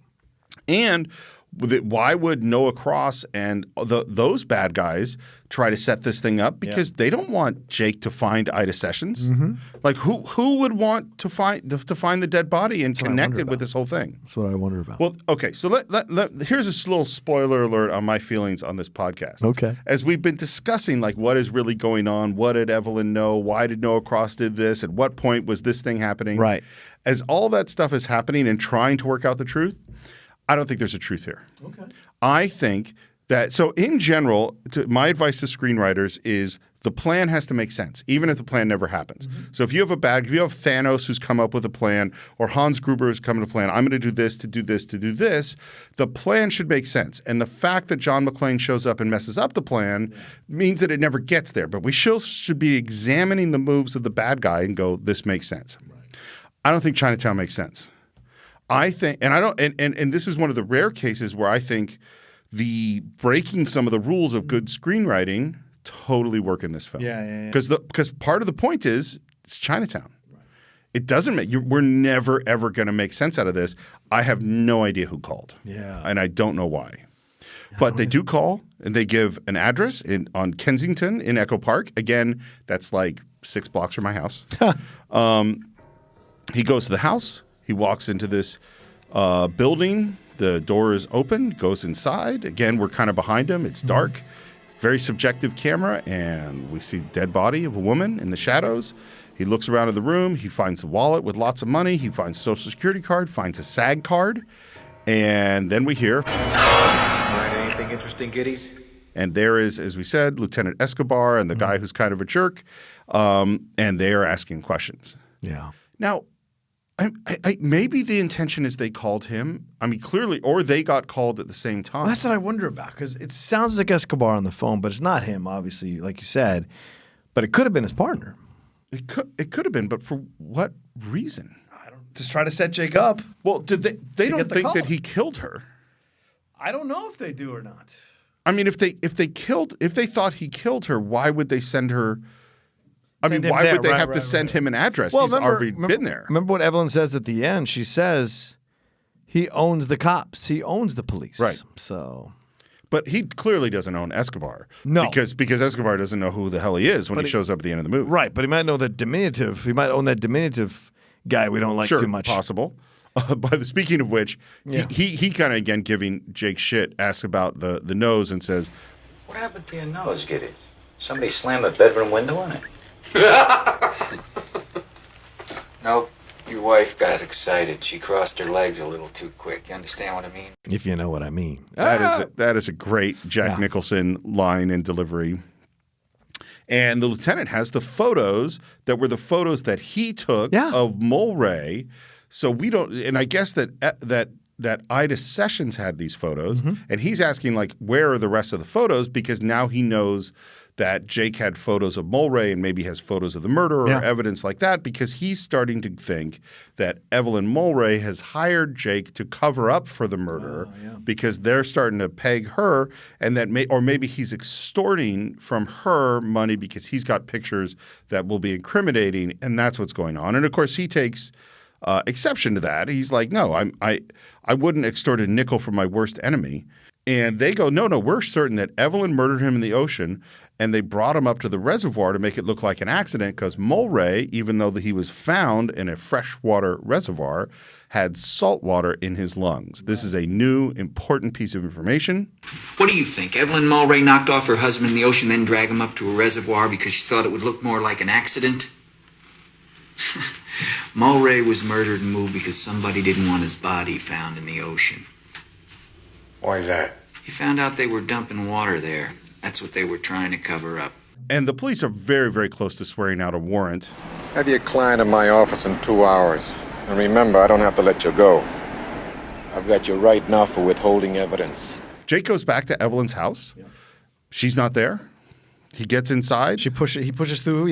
And why would Noah Cross and those bad guys try to set this thing up? Because they don't want Jake to find Ida Sessions. Mm-hmm. Like who would want to find the dead body and connect it with this whole thing? That's what I wonder about. Well, okay, so here's a little spoiler alert on my feelings on this podcast. Okay. As we've been discussing, like, what is really going on? What did Evelyn know? Why did Noah Cross did this? At what point was this thing happening? Right. As all that stuff is happening and trying to work out the truth, I don't think there's a truth here. Okay. I think that, so in general, my advice to screenwriters is the plan has to make sense, even if the plan never happens. Mm-hmm. So if you have Thanos who's come up with a plan, or Hans Gruber who's come to a plan, I'm going to do this, to do this, to do this, the plan should make sense. And the fact that John McClane shows up and messes up the plan means that it never gets there. But we should be examining the moves of the bad guy and go, this makes sense. Right. I don't think Chinatown makes sense. I think, and I don't, and this is one of the rare cases where I think the breaking some of the rules of good screenwriting totally work in this film. Yeah. Because part of the point is it's Chinatown. Right. It doesn't we're never ever going to make sense out of this. I have no idea who called. Yeah, and I don't know why. But they do call, and they give an address on Kensington in Echo Park. Again, that's like 6 blocks from my house. He goes to the house. He walks into this building. The door is open, goes inside. Again, we're kind of behind him. It's dark, very subjective camera, and we see dead body of a woman in the shadows. He looks around in the room. He finds a wallet with lots of money. He finds a Social Security card, finds a SAG card, and then we hear... Anything interesting, Gittes? And there is, as we said, Lieutenant Escobar and the guy who's kind of a jerk, and they are asking questions. Yeah. Now... maybe the intention is they called him. I mean, clearly, or they got called at the same time. Well, that's what I wonder about, because it sounds like Escobar on the phone, but it's not him, obviously, like you said. But it could have been his partner. It could have been, but for what reason? Just try to set Jake up. Well, did they don't think that he killed her? I don't know if they do or not. I mean, if they thought he killed her, why would they send her? I mean, why would they have to send him an address? Well, he's already been there. Remember what Evelyn says at the end? She says he owns the cops. He owns the police. Right. So, but he clearly doesn't own Escobar. No. Because Escobar doesn't know who the hell he is when he shows up at the end of the movie. Right, but he might know the diminutive. He might own that diminutive guy we don't like too much. Possible. Speaking of which, he kind of, again, giving Jake shit, asks about the nose and says, "What happened to your nose, Gittes? Somebody slammed a bedroom window on it?" Nope. You Your wife got excited. She crossed her legs a little too quick. You understand what I mean? If you know what I mean. That is a great Jack Nicholson line and delivery. And the lieutenant has the photos that were the photos that he took of Mulray. So we don't, and I guess that Ida Sessions had these photos, and he's asking like, where are the rest of the photos? Because now he knows that Jake had photos of Mulray and maybe has photos of the murder or evidence like that, because he's starting to think that Evelyn Mulray has hired Jake to cover up for the murder because they're starting to peg her, and that maybe he's extorting from her money because he's got pictures that will be incriminating, and that's what's going on. And of course, he takes exception to that. He's like, no, I wouldn't extort a nickel from my worst enemy. And they go, no, we're certain that Evelyn murdered him in the ocean, and they brought him up to the reservoir to make it look like an accident because Mulray, even though he was found in a freshwater reservoir, had salt water in his lungs. This is a new, important piece of information. What do you think? Evelyn Mulray knocked off her husband in the ocean, then dragged him up to a reservoir because she thought it would look more like an accident? Mulray was murdered and moved because somebody didn't want his body found in the ocean. Why is that? He found out they were dumping water there. That's what they were trying to cover up. And the police are very, very close to swearing out a warrant. Have your client in my office in 2 hours. And remember, I don't have to let you go. I've got you right now for withholding evidence. Jake goes back to Evelyn's house. Yeah. She's not there. He gets inside. He pushes through,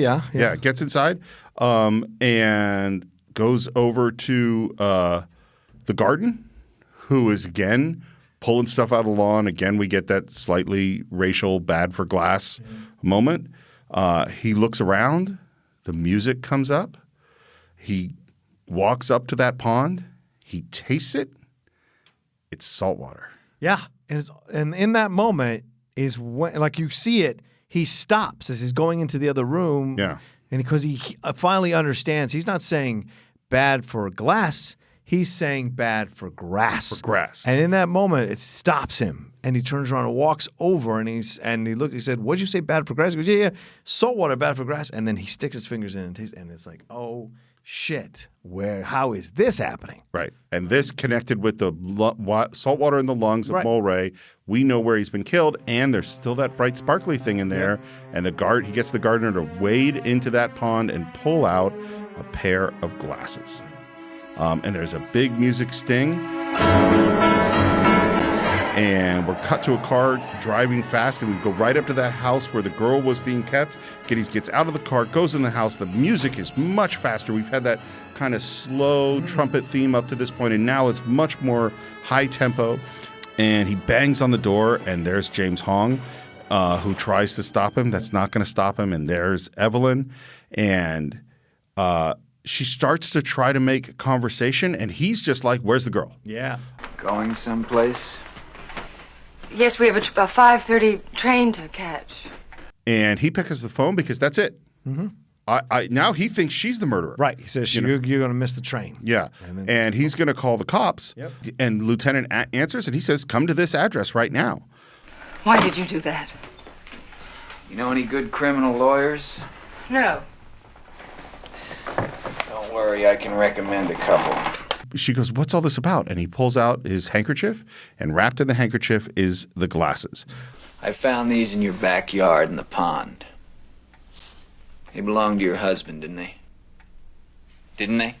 gets inside and goes over to the garden, who is, again, pulling stuff out of the lawn. Again, we get that slightly racial bad for glass moment. He looks around. The music comes up. He walks up to that pond. He tastes it. It's salt water. Yeah. And in that moment is when, like you see it, he stops as he's going into the other room. Yeah. And because he finally understands, he's not saying bad for glass. He's saying bad for grass. For grass. And in that moment, it stops him. And he turns around and walks over and he said, what'd you say, bad for grass? He goes, yeah, salt water, bad for grass. And then he sticks his fingers in and tastes, and it's like, oh, shit. How is this happening? Right. And this connected with the salt water in the lungs of Mulray. We know where he's been killed, and there's still that bright sparkly thing in there. And he gets the gardener to wade into that pond and pull out a pair of glasses. And there's a big music sting. And we're cut to a car driving fast, and we go right up to that house where the girl was being kept. Gittes gets out of the car, goes in the house. The music is much faster. We've had that kind of slow trumpet theme up to this point, and now it's much more high tempo. And he bangs on the door, and there's James Hong, who tries to stop him. That's not going to stop him. And there's Evelyn. And she starts to try to make conversation, and he's just like, where's the girl? Yeah. Going someplace? Yes, we have a 5:30 train to catch. And he picks up the phone because that's it. Mm-hmm. Now he thinks she's the murderer. Right. He says, you're going to miss the train. Yeah. And he's going to call the cops. Yep. And Lieutenant answers, and he says, come to this address right now. Why did you do that? You know any good criminal lawyers? No. Don't worry, I can recommend a couple. She goes, what's all this about? And he pulls out his handkerchief, and wrapped in the handkerchief is the glasses. I found these in your backyard in the pond. They belonged to your husband, didn't they? Didn't they?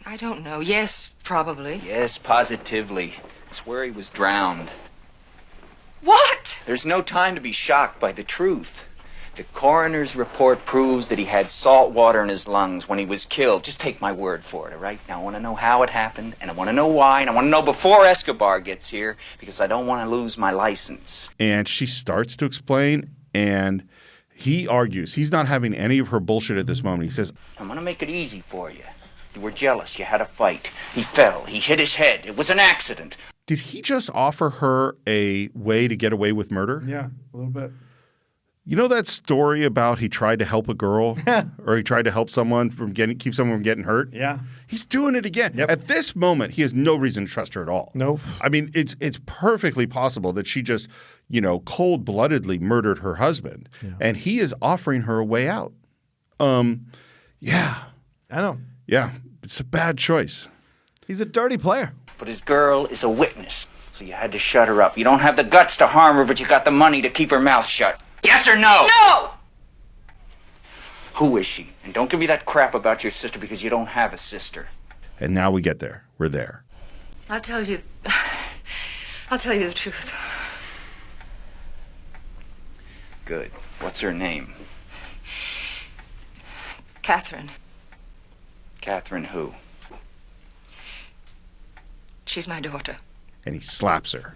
I don't know. Yes, probably. Yes, positively. It's where he was drowned. What? There's no time to be shocked by the truth. The coroner's report proves that he had salt water in his lungs when he was killed. Just take my word for it, all right? Now, I want to know how it happened, and I want to know why, and I want to know before Escobar gets here, because I don't want to lose my license. And she starts to explain, and he argues. He's not having any of her bullshit at this moment. He says, I'm going to make it easy for you. You were jealous. You had a fight. He fell. He hit his head. It was an accident. Did he just offer her a way to get away with murder? Yeah, a little bit. You know that story about he tried to help a girl or he tried to help someone keep someone from getting hurt? Yeah. He's doing it again. Yep. At this moment, he has no reason to trust her at all. No. I mean, it's perfectly possible that she just, cold-bloodedly murdered her husband, and he is offering her a way out. Yeah. I know. Yeah, it's a bad choice. He's a dirty player. But his girl is a witness, so you had to shut her up. You don't have the guts to harm her, but you got the money to keep her mouth shut. Yes or no? No! Who is she? And don't give me that crap about your sister because you don't have a sister. And now we get there. We're there. I'll tell you the truth. Good. What's her name? Catherine. Catherine who? She's my daughter. And he slaps her.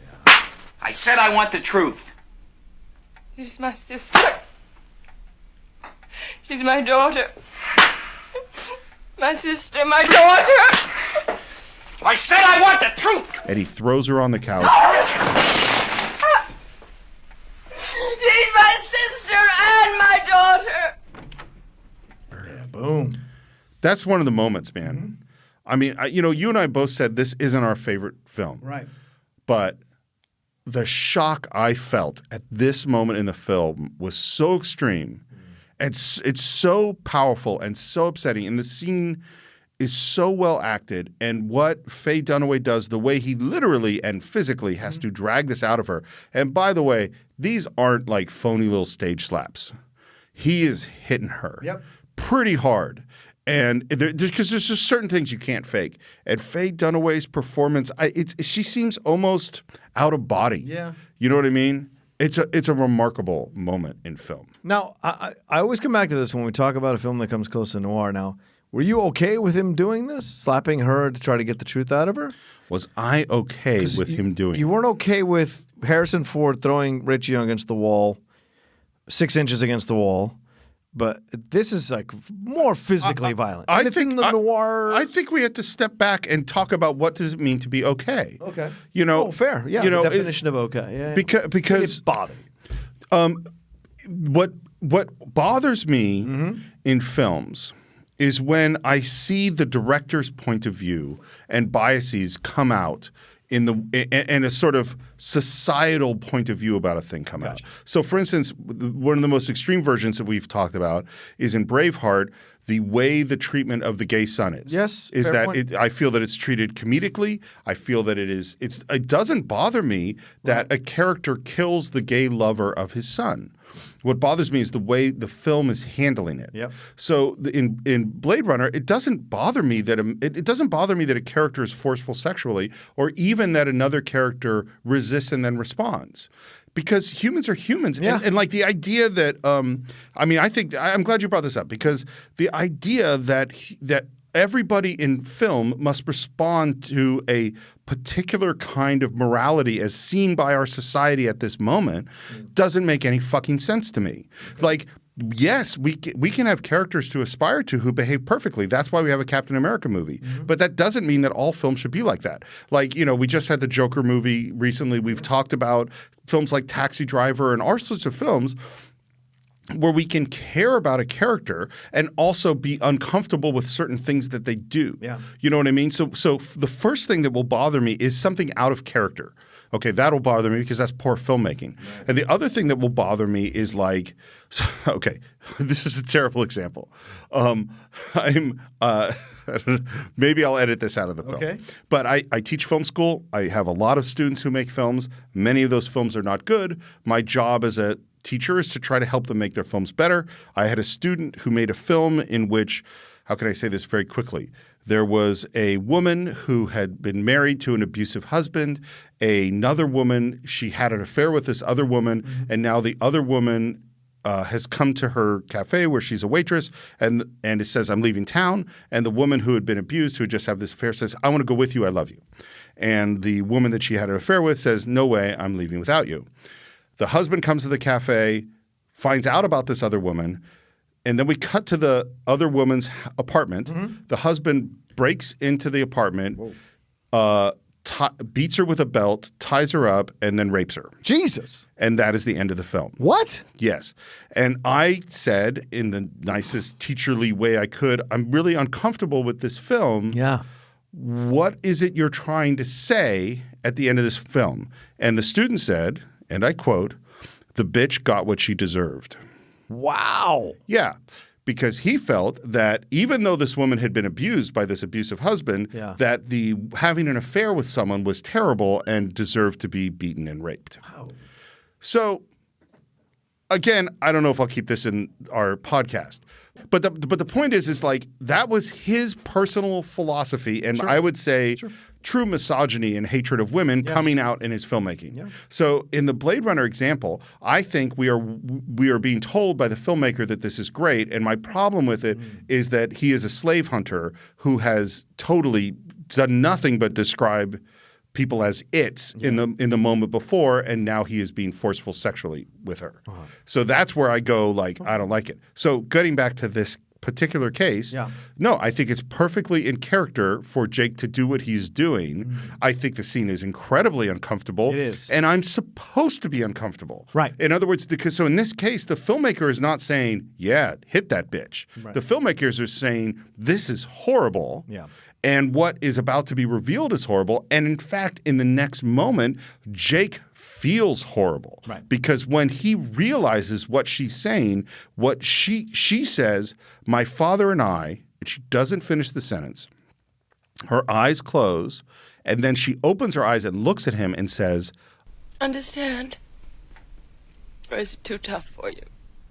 I said I want the truth. She's my sister. She's my daughter. My sister, my daughter. I said I want the truth! And he throws her on the couch. She's my sister and my daughter. Yeah, boom. That's one of the moments, man. I mean, you and I both said this isn't our favorite film. Right. But the shock I felt at this moment in the film was so extreme. And it's so powerful and so upsetting. And the scene is so well acted. And what Faye Dunaway does, the way he literally and physically has to drag this out of her. And by the way, these aren't like phony little stage slaps. He is hitting her pretty hard. And because there's just certain things you can't fake. And Faye Dunaway's performance, she seems almost out of body. Yeah. You know what I mean? It's a remarkable moment in film. Now, I always come back to this when we talk about a film that comes close to noir. Now, were you okay with him doing this, slapping her to try to get the truth out of her? Was I okay with him doing it? You weren't okay with Harrison Ford throwing Rich Young against the wall, 6 inches against the wall. But this is like more physically violent. I And it's in the noir. I think we have to step back and talk about what does it mean to be okay. Okay. You know, Oh, fair. Yeah. You know, the definition of okay. Yeah. because It bothered you. what bothers me in films is when I see the director's point of view and biases come out and a sort of societal point of view about a thing come out. So, for instance, one of the most extreme versions that we've talked about is in Braveheart, the way the treatment of the gay son is. Yes, is fair that point. I feel that it's treated comedically. I feel that it doesn't bother me that a character kills the gay lover of his son. What bothers me is the way the film is handling it. Yep. So in Blade Runner, it doesn't bother me that it doesn't bother me that a character is forceful sexually, or even that another character resists and then responds, because humans are humans. Yeah. And like the idea that I think I'm glad you brought this up, because the idea that everybody in film must respond to a particular kind of morality as seen by our society at this moment doesn't make any fucking sense to me. Like, yes, we can have characters to aspire to who behave perfectly. That's why we have a Captain America movie. But that doesn't mean that all films should be like that. Like, we just had the Joker movie recently. We've talked about films like Taxi Driver and all sorts of films where we can care about a character and also be uncomfortable with certain things that they do. Yeah. You know what I mean? So the first thing that will bother me is something out of character. Okay, that'll bother me because that's poor filmmaking. Right. And the other thing that will bother me is like, this is a terrible example. Maybe I'll edit this out of the film. Okay. But I teach film school. I have a lot of students who make films. Many of those films are not good. My job as a teacher is to try to help them make their films better. I had a student who made a film in which, how can I say this very quickly? There was a woman who had been married to an abusive husband. Another woman, she had an affair with this other woman, and now the other woman has come to her cafe where she's a waitress, and it says, "I'm leaving town." And the woman who had been abused, who had just had this affair, says, "I want to go with you. I love you." And the woman that she had an affair with says, "No way. I'm leaving without you." The husband comes to the cafe, finds out about this other woman, and then we cut to the other woman's apartment. The husband breaks into the apartment, beats her with a belt, ties her up, and then rapes her. Jesus. And that is the end of the film. What? Yes. And I said, in the nicest teacherly way I could, I'm really uncomfortable with this film. Yeah. What is it you're trying to say at the end of this film? And the student said, and I quote, "The bitch got what she deserved." Wow. Yeah. because he felt that even though this woman had been abused by this abusive husband, that the having an affair with someone was terrible and deserved to be beaten and raped. Wow. So, again, I don't know if I'll keep this in our podcast. But the point is like that was his personal philosophy, and I would say true misogyny and hatred of women coming out in his filmmaking. Yeah. So in the Blade Runner example, I think we are being told by the filmmaker that this is great, and my problem with it is that he is a slave hunter who has totally done nothing but describe people as its in the moment before, and now he is being forceful sexually with her. So that's where I go like, I don't like it. So getting back to this particular case, no, I think it's perfectly in character for Jake to do what he's doing. I think the scene is incredibly uncomfortable. It is. And I'm supposed to be uncomfortable. Right. In other words, so in this case, the filmmaker is not saying, yeah, hit that bitch. Right. The filmmakers are saying, this is horrible. Yeah. And what is about to be revealed is horrible. And in fact, in the next moment, Jake feels horrible. Right. Because when he realizes what she's saying, what she says, my father and I, and she doesn't finish the sentence, her eyes close, and then she opens her eyes and looks at him and says, understand? Or is it too tough for you?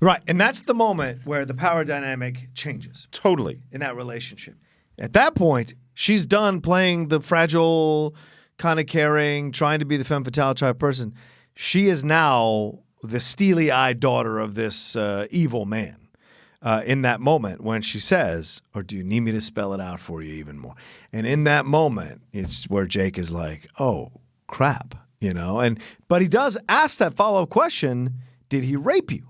Right. And that's the moment where the power dynamic changes. Totally. In that relationship. At that point, she's done playing the fragile, kind of caring, trying to be the femme fatale type person. She is now the steely-eyed daughter of this evil man in that moment when she says, or do you need me to spell it out for you even more? And in that moment, it's where Jake is like, oh, crap, you know? But he does ask that follow-up question, did he rape you?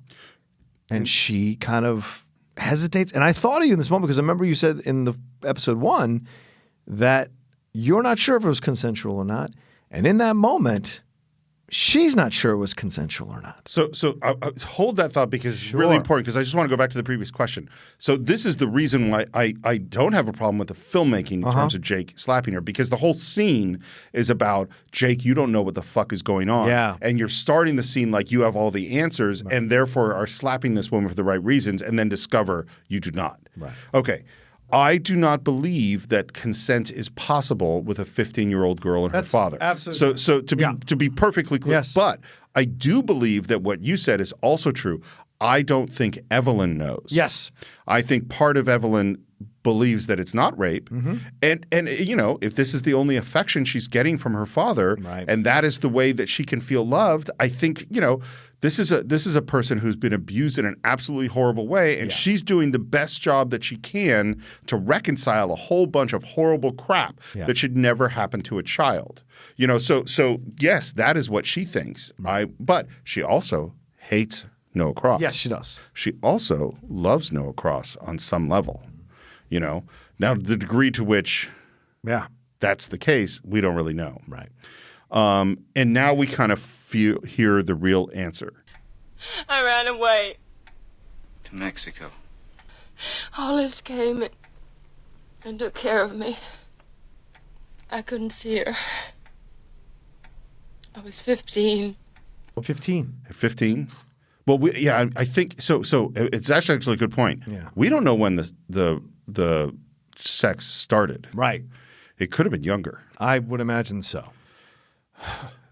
And she kind of hesitates. And I thought of you in this moment because I remember you said in the episode 1 that you're not sure if it was consensual or not. And in that moment, she's not sure it was consensual or not. So hold that thought because it's really important because I just want to go back to the previous question. So this is the reason why I don't have a problem with the filmmaking in terms of Jake slapping her, because the whole scene is about, Jake, you don't know what the fuck is going on. Yeah. And you're starting the scene like you have all the answers and therefore are slapping this woman for the right reasons and then discover you do not. Right. Okay. I do not believe that consent is possible with a 15-year-old girl and her father. Absolutely. So to be perfectly clear, but I do believe that what you said is also true. I don't think Evelyn knows. Yes. I think part of Evelyn believes that it's not rape. And you know, if this is the only affection she's getting from her father, and that is the way that she can feel loved, I think, you know, this is a person who's been abused in an absolutely horrible way, and she's doing the best job that she can to reconcile a whole bunch of horrible crap that should never happen to a child. You know, so yes, that is what she thinks. But she also hates Noah Cross. Yes, she does. She also loves Noah Cross on some level. You know, now the degree to which that's the case, we don't really know. Right. And now we kind of hear the real answer. I ran away. To Mexico. Hollis came and took care of me. I couldn't see her. I was 15. 15. 15? Well, I think so. So it's actually a good point. Yeah. We don't know when the sex started. Right. It could have been younger. I would imagine so.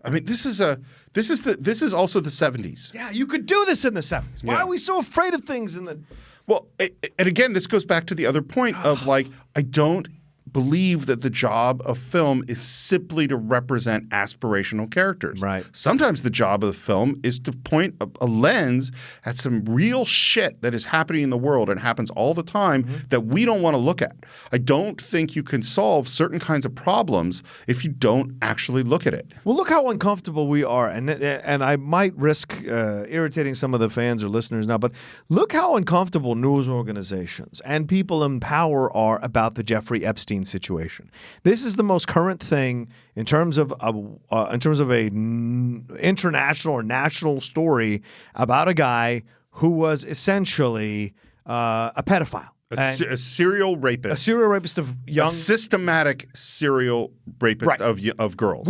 I mean, this is also the 70s. Yeah, you could do this in the 70s. Why are we so afraid of things in the? Well, and again, this goes back to the other point of like, I don't believe that the job of film is simply to represent aspirational characters. Right. Sometimes the job of the film is to point a lens at some real shit that is happening in the world and happens all the time that we don't want to look at. I don't think you can solve certain kinds of problems if you don't actually look at it. Well, look how uncomfortable we are, and I might risk irritating some of the fans or listeners now, but look how uncomfortable news organizations and people in power are about the Jeffrey Epstein situation. This is the most current thing in terms of a international or national story about a guy who was essentially a pedophile. A serial rapist. A serial rapist of young... A systematic serial rapist of girls.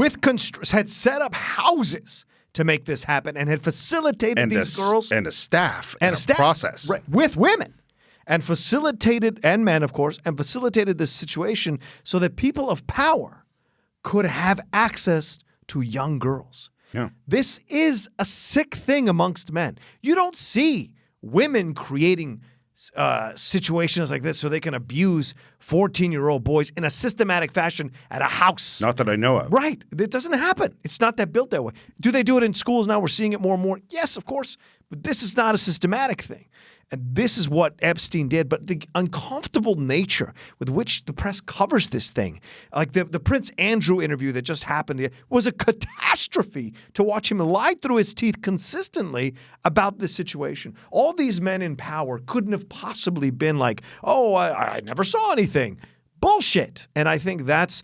Had set up houses to make this happen and had facilitated these girls. And a staff. And a staff. Process. With women. and facilitated, and men, of course, and facilitated this situation so that people of power could have access to young girls. Yeah. This is a sick thing amongst men. You don't see women creating situations like this so they can abuse 14-year-old boys in a systematic fashion at a house. Not that I know of. Right. It doesn't happen. It's not that built that way. Do they do it in schools now? We're seeing it more and more. Yes, of course. But this is not a systematic thing. And this is what Epstein did. But the uncomfortable nature with which the press covers this thing, like the Prince Andrew interview that just happened, was a catastrophe to watch him lie through his teeth consistently about this situation. All these men in power couldn't have possibly been like, oh, I never saw anything. Bullshit. And I think that's,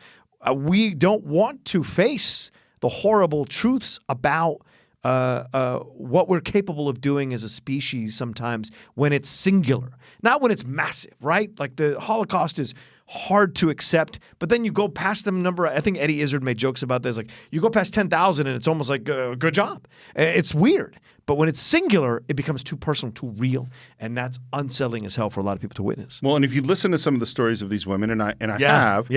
we don't want to face the horrible truths about what we're capable of doing as a species sometimes when it's singular, not when it's massive, right? Like the Holocaust is hard to accept, but then you go past the number. I think Eddie Izzard made jokes about this. Like you go past 10,000 and it's almost like good job. It's weird, but when it's singular, it becomes too personal, too real, and that's unsettling as hell for a lot of people to witness. Well, and if you listen to some of the stories of these women, and I have,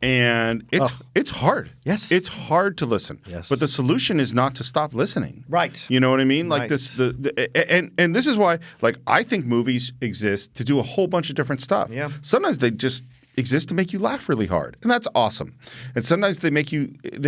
and it's hard. Yes. It's hard to listen. Yes. But the solution is not to stop listening. Right. You know what I mean? Like Right. and this is why, like, I think movies exist to do a whole bunch of different stuff. Yeah. Sometimes they just exist to make you laugh really hard, and that's awesome. And sometimes they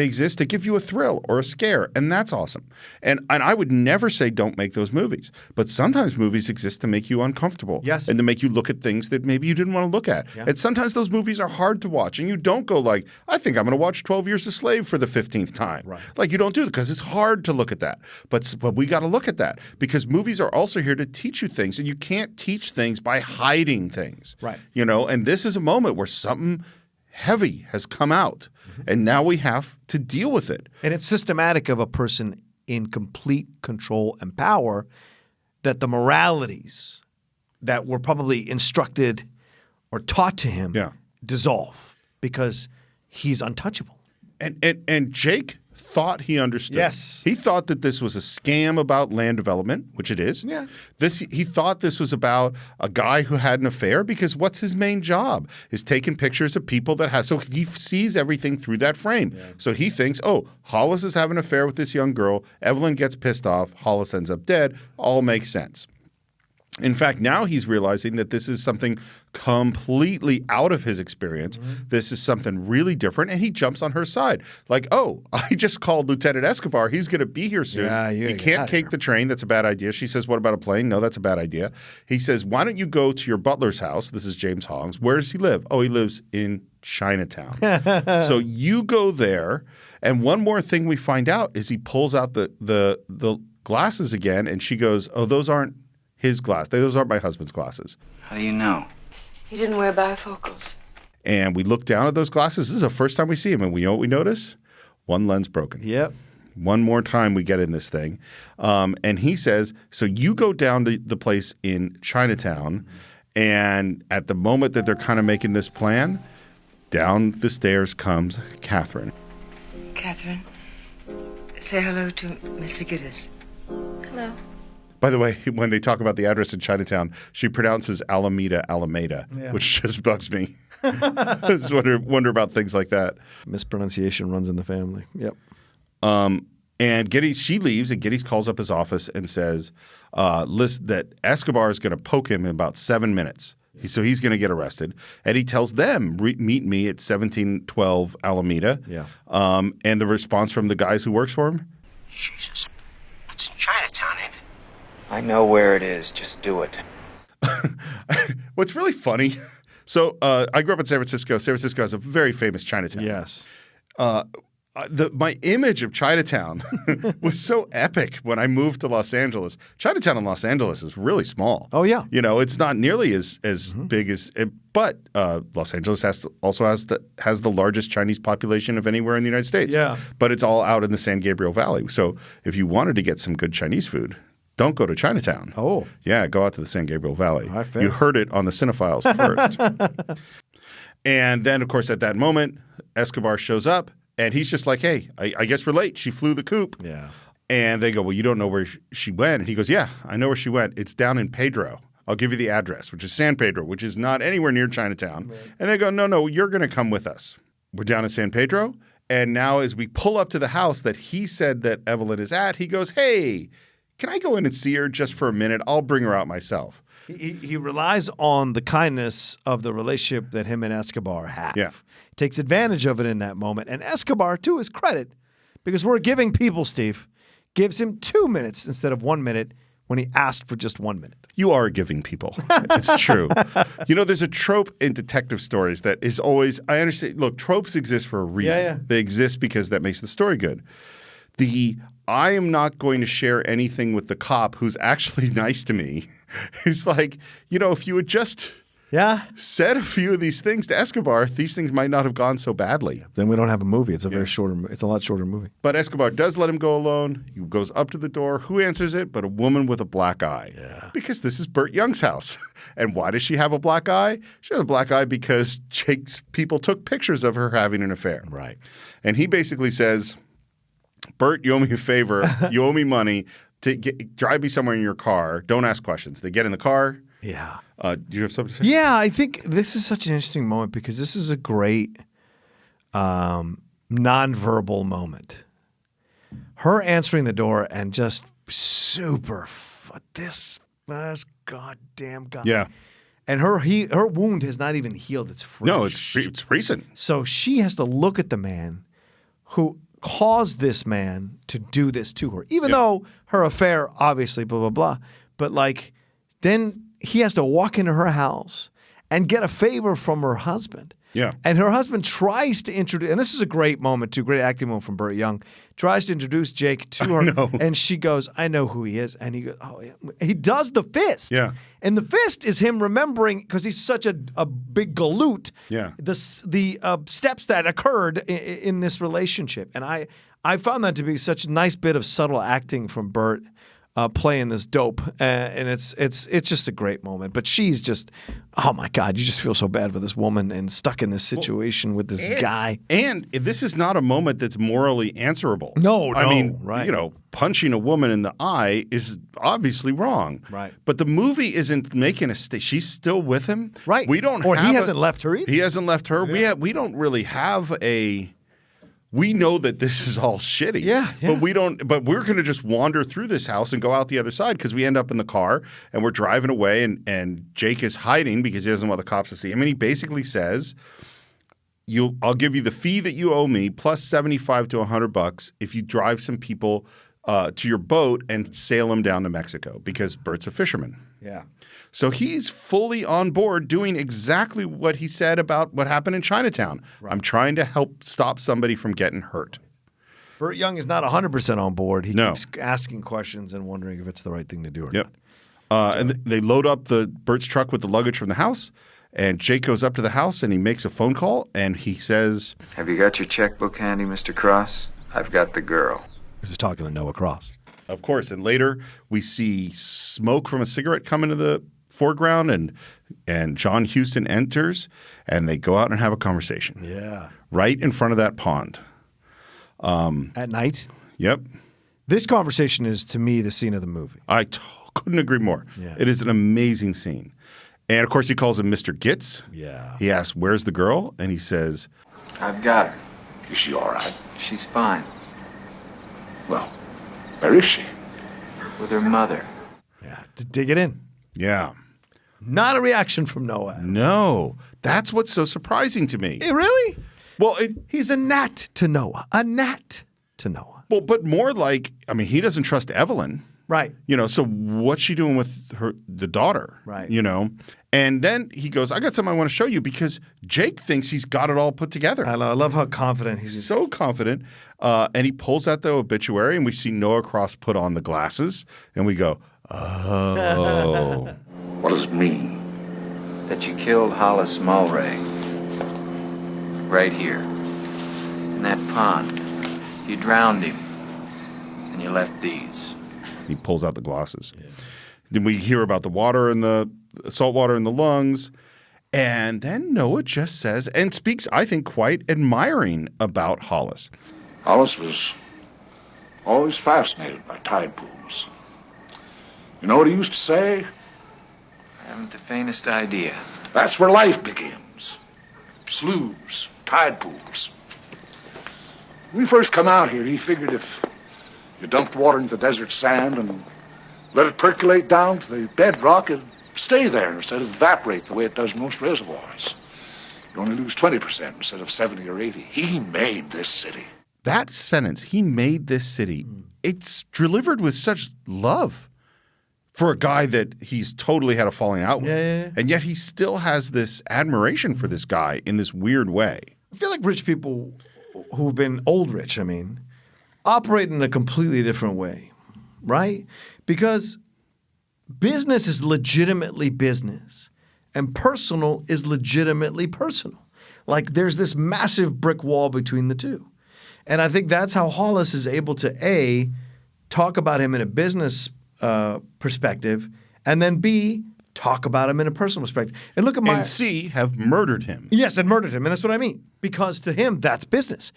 exist to give you a thrill or a scare, and that's awesome. And I would never say don't make those movies, but sometimes movies exist to make you uncomfortable. Yes. And to make you look at things that maybe you didn't want to look at. Yeah. And sometimes those movies are hard to watch, and you don't go like, I think I'm going to watch 12 Years a Slave for the 15th time. Right. Like you don't do it because it's hard to look at that. But we got to look at that because movies are also here to teach you things, and you can't teach things by hiding things. Right. You know, and this is a moment where something heavy has come out, and now we have to deal with it. And it's systematic of a person in complete control and power that the moralities that were probably instructed or taught to him dissolve because he's untouchable. And Jake thought he understood. Yes. He thought that this was a scam about land development, which it is. Yeah. He thought this was about a guy who had an affair because what's his main job? Is taking pictures of people that have. So he sees everything through that frame. Yeah. So he thinks, oh, Hollis is having an affair with this young girl. Evelyn gets pissed off. Hollis ends up dead. All makes sense. In fact, now he's realizing that this is something completely out of his experience. Mm-hmm. This is something really different, and he jumps on her side. Like, oh, I just called Lieutenant Escobar. He's going to be here soon. Yeah, you can't take the train. That's a bad idea. She says, what about a plane? No, that's a bad idea. He says, why don't you go to your butler's house? This is James Hoggs. Where does he live? Oh, he lives in Chinatown. So you go there, and one more thing we find out is he pulls out the glasses again, and she goes, oh, those aren't his glass. Those aren't my husband's glasses. How do you know? He didn't wear bifocals. And we look down at those glasses. This is the first time we see him. And we know what we notice? One lens broken. Yep. One more time we get in this thing. And he says, so you go down to the place in Chinatown. And at the moment that they're kind of making this plan, down the stairs comes Catherine. Catherine, say hello to Mr. Gittes. Hello. By the way, when they talk about the address in Chinatown, she pronounces Alameda, which just bugs me. I just wonder about things like that. Mispronunciation runs in the family. Yep. And Gittes, she leaves, and Gittes calls up his office and says that Escobar is going to poke him in about 7 minutes. So he's going to get arrested. And he tells them, meet me at 1712 Alameda. Yeah. And the response from the guys who works for him? Jesus. It's in Chinatown, ain't it? I know where it is. Just do it. What's really funny, so I grew up in San Francisco. San Francisco has a very famous Chinatown. Yes. My image of Chinatown was so epic when I moved to Los Angeles. Chinatown in Los Angeles is really small. Oh, yeah. You know, it's not nearly as big as but Los Angeles has the largest Chinese population of anywhere in the United States. Yeah. But it's all out in the San Gabriel Valley. So if you wanted to get some good Chinese food, don't go to Chinatown. Oh. Yeah, go out to the San Gabriel Valley. Fair. You heard it on the Cine-Files first. And then, of course, at that moment, Escobar shows up, and he's just like, hey, I guess we're late. She flew the coop. Yeah. And they go, well, you don't know where she went. And he goes, yeah, I know where she went. It's down in Pedro. I'll give you the address, which is San Pedro, which is not anywhere near Chinatown. Right. And they go, no, you're going to come with us. We're down in San Pedro. And now as we pull up to the house that he said that Evelyn is at, he goes, hey, can I go in and see her just for a minute? I'll bring her out myself. He relies on the kindness of the relationship that him and Escobar have. Yeah. He takes advantage of it in that moment. And Escobar, to his credit, because we're giving people, Steve, gives him 2 minutes instead of 1 minute when he asked for just 1 minute. You are giving people. It's true. There's a trope in detective stories that is always, I understand, look, tropes exist for a reason. Yeah. They exist because that makes the story good. I am not going to share anything with the cop who's actually nice to me. It's like, if you had just said a few of these things to Escobar, these things might not have gone so badly. Then we don't have a movie. It's a lot shorter movie. But Escobar does let him go alone. He goes up to the door. Who answers it but a woman with a black eye? Yeah. Because this is Burt Young's house. And why does she have a black eye? She has a black eye because Jake's people took pictures of her having an affair. Right. And he basically says, Burt, you owe me a favor. You owe me money to drive me somewhere in your car. Don't ask questions. They get in the car. Yeah. Do you have something to say? Yeah, I think this is such an interesting moment because this is a great nonverbal moment. Her answering the door and just this goddamn guy. Yeah. And her wound has not even healed. It's fresh. No, it's recent. So she has to look at the man who caused this man to do this to her, even though her affair, obviously, blah, blah, blah. But then he has to walk into her house and get a favor from her husband. Yeah. And her husband tries to introduce, and this is a great moment too, great acting moment from Burt Young, tries to introduce Jake to her. And she goes, I know who he is. And he goes, oh, yeah. He does the fist. Yeah. And the fist is him remembering, because he's such a big galoot, the steps that occurred in this relationship. And I found that to be such a nice bit of subtle acting from Burt. Playing this dope, and it's just a great moment. But she's just, oh my God, you just feel so bad for this woman and stuck in this situation with this guy. And this is not a moment that's morally answerable. No, I mean, right. Punching a woman in the eye is obviously wrong. Right. But the movie isn't making a she's still with him. Right. We don't. Or he hasn't left her either. He hasn't left her. Yeah. We don't really have a. We know that this is all shitty. Yeah. But we don't. But we're going to just wander through this house and go out the other side because we end up in the car and we're driving away and Jake is hiding because he doesn't want the cops to see him. And he basically says, I'll give you the fee that you owe me plus $75 to $100 if you drive some people to your boat and sail them down to Mexico because Bert's a fisherman. Yeah. So he's fully on board doing exactly what he said about what happened in Chinatown. Right. I'm trying to help stop somebody from getting hurt. Burt Young is not 100% on board. He keeps asking questions and wondering if it's the right thing to do or not. And they load up Bert's truck with the luggage from the house, and Jake goes up to the house and he makes a phone call and he says, "Have you got your checkbook handy, Mr. Cross? I've got the girl." He's talking to Noah Cross. Of course. And later we see smoke from a cigarette come into the foreground and John Huston enters and they go out and have a conversation. Yeah. Right in front of that pond. At night? Yep. This conversation is, to me, the scene of the movie. I couldn't agree more. Yeah. It is an amazing scene. And, of course, he calls him Mr. Gittes. Yeah. He asks, where's the girl? And he says, "I've got her." Is she all right? "She's fine. Well, where is she?" With her mother." Yeah. To dig it in. Yeah. Not a reaction from Noah. No. That's what's so surprising to me. Really? Well, he's a gnat to Noah. A gnat to Noah. Well, but more like, I mean, he doesn't trust Evelyn. Right. So what's she doing with the daughter? Right. And then he goes, I got something I want to show you because Jake thinks he's got it all put together. I love how confident he is. So confident. And he pulls out the obituary and we see Noah Cross put on the glasses and we go, oh. What does it mean? That you killed Hollis Mulray. Right here. In that pond. You drowned him. And you left these. He pulls out the glasses. Yeah. Then we hear about the water and the salt water in the lungs. And then Noah just says and speaks, I think, quite admiring about Hollis. Hollis was always fascinated by tide pools. You know what he used to say? I haven't the faintest idea. That's where life begins. Sloughs, tide pools. When we first come out here, he figured if you dumped water into the desert sand and let it percolate down to the bedrock, it'd stay there instead of evaporate the way it does in most reservoirs. You only lose 20% instead of 70 or 80. He made this city. That sentence, he made this city, it's delivered with such love for a guy that he's totally had a falling out with. Yeah. And yet he still has this admiration for this guy in this weird way. I feel like rich people who've been old rich, operate in a completely different way, right? Because business is legitimately business and personal is legitimately personal. Like there's this massive brick wall between the two. And I think that's how Hollis is able to A, talk about him in a business perspective, and then B, talk about him in a personal perspective. And look at And C, have murdered him. Yes, and murdered him. And that's what I mean. Because to him, that's business.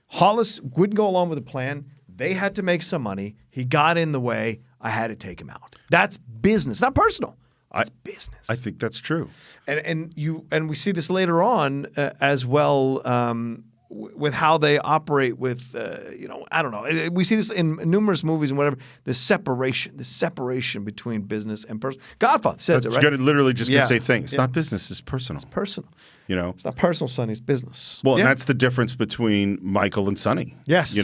Hollis wouldn't go along with the plan. They had to make some money. He got in the way. I had to take him out. That's business, not personal. It's business. I think that's true. And we see this later on as well with how they operate with I don't know. We see this in numerous movies and whatever. The separation between business and personal. Godfather says it, right? It's literally just going to say thing. It's not business. It's personal. It's personal. It's not personal, Sonny. It's business. Well, and that's the difference between Michael and Sonny. Yes.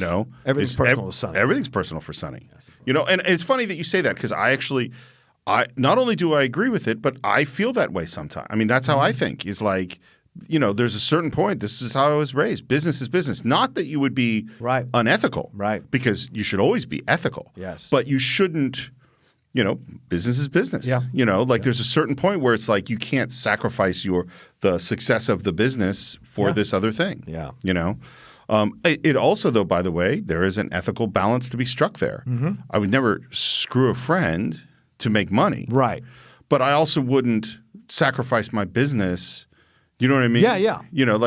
Everything's personal with Sonny. Everything's personal for Sonny. And it's funny that you say that because I not only do I agree with it, but I feel that way sometimes. I mean, that's how I think. Is like, there's a certain point. This is how I was raised. Business is business. Not that you would be unethical, right? Because you should always be ethical. Yes. But you shouldn't. Business is business. Yeah. There's a certain point where it's like you can't sacrifice the success of the business for this other thing. Yeah. It also, though, by the way, there is an ethical balance to be struck there. Mm-hmm. I would never screw a friend to make money. Right. But I also wouldn't sacrifice my business. You know what I mean? Yeah.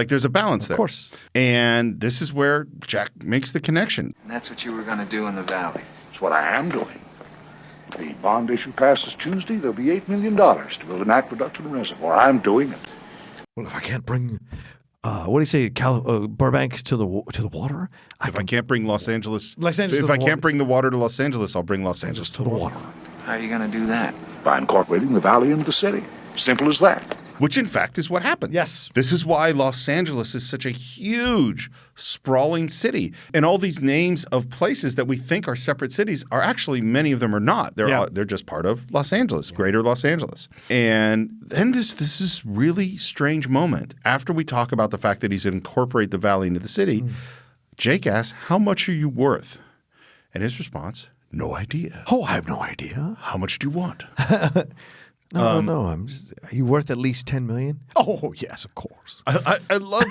There's a balance there. Of course. And this is where Jack makes the connection. And that's what you were going to do in the valley. It's what I am doing. The bond issue passes Tuesday. There'll be $8 million to build an aqueduct and a reservoir. I'm doing it. Well, if I can't bring, what do you say, Burbank to the water? I can't bring Los Angeles. If I can't bring the water to Los Angeles, I'll bring Los Angeles to the water. How are you going to do that? By incorporating the valley into the city. Simple as that. Which, in fact, is what happened. Yes. This is why Los Angeles is such a huge, sprawling city. And all these names of places that we think are separate cities are actually, many of them are not. They're just part of Los Angeles, greater Los Angeles. And then this is really strange moment. After we talk about the fact that he's going to incorporate the valley into the city, Jake asks, how much are you worth? And his response, no idea. Oh, I have no idea. How much do you want? No. Are you worth at least $10 million? Oh, yes, of course. I love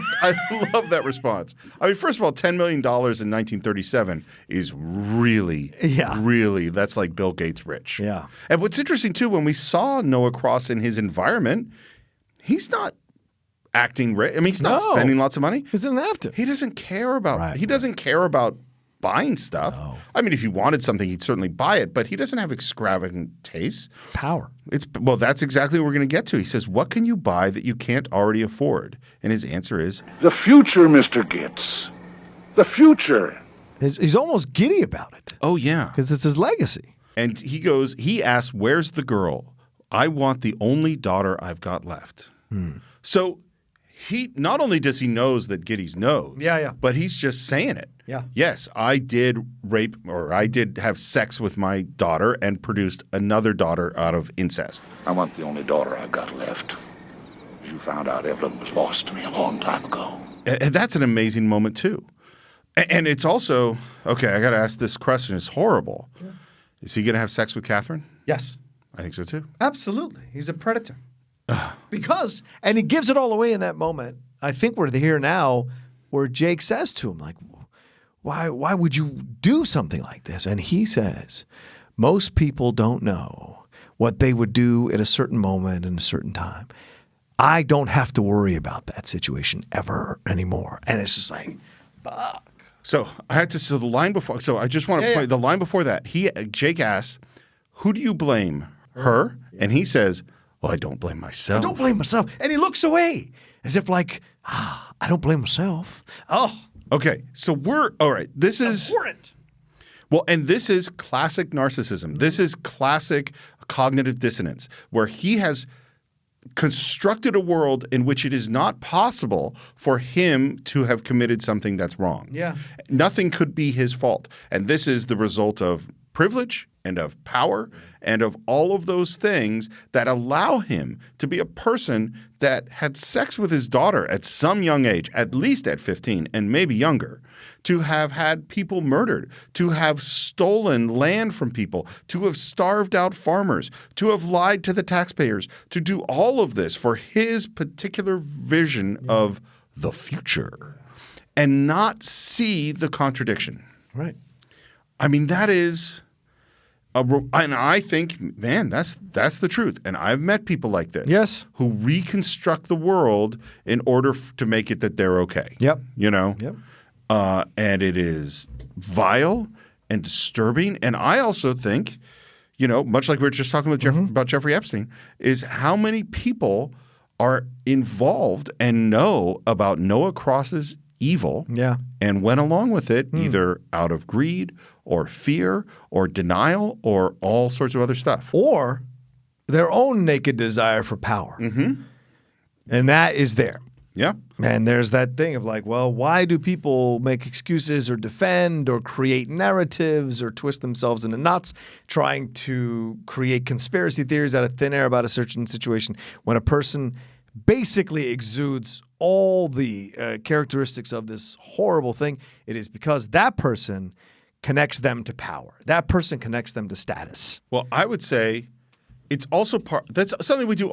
that response. I mean, first of all, $10 million in 1937 is really, that's like Bill Gates rich. Yeah. And what's interesting too, when we saw Noah Cross in his environment, he's not acting rich. I mean, he's not spending lots of money. He doesn't have to. He doesn't care about. He doesn't care about buying stuff. No. I mean, if he wanted something, he'd certainly buy it, but he doesn't have extravagant tastes. Power. That's exactly what we're going to get to. He says, what can you buy that you can't already afford? And his answer is, the future, Mr. Gittes. The future. He's almost giddy about it. Oh, yeah. Because it's his legacy. And he asks, where's the girl? I want the only daughter I've got left. So he not only does he knows that Gittes knows, but he's just saying it. Yeah. Yes, I did rape or I did have sex with my daughter and produced another daughter out of incest. I want the only daughter I've got left. As you found out, Evelyn was lost to me a long time ago. And that's an amazing moment too. And it's also, okay, I got to ask this question. It's horrible. Yeah. Is he going to have sex with Catherine? Yes. I think so too. Absolutely. He's a predator. And he gives it all away in that moment. I think we're here now where Jake says to him, like, why would you do something like this? And he says, most people don't know what they would do at a certain moment and a certain time. I don't have to worry about that situation ever anymore. And it's just like, fuck. So the line before, so I just want to play the line before that. Jake asks, who do you blame? Her? And he says, Well, I don't blame myself. I don't blame myself. And he looks away as if like, I don't blame myself. Oh. Okay, so all right. This is abhorrent. Well, and this is classic narcissism. This is classic cognitive dissonance, where he has constructed a world in which it is not possible for him to have committed something that's wrong. Yeah. Nothing could be his fault. And this is the result of privilege and of power and of all of those things that allow him to be a person that had sex with his daughter at some young age, at least at 15 and maybe younger, to have had people murdered, to have stolen land from people, to have starved out farmers, to have lied to the taxpayers, to do all of this for his particular vision of the future and not see the contradiction. Right. I mean, that is and I think, man, that's the truth. And I've met people like this. Yes. Who reconstruct the world in order to make it that they're okay. Yep. You know? Yep. And it is vile and disturbing. And I also think, you know, much like we were just talking with about Jeffrey Epstein, is how many people are involved and know about Noah Cross's evil and went along with it either out of greed or fear or denial or all sorts of other stuff. Or their own naked desire for power. Mm-hmm. And that is there. Yeah. And there's that thing of like, well, why do people make excuses or defend or create narratives or twist themselves into knots trying to create conspiracy theories out of thin air about a certain situation when a person basically exudes all the characteristics of this horrible thing? It is because that person connects them to power. That person connects them to status. Well, I would say it's also that's something we do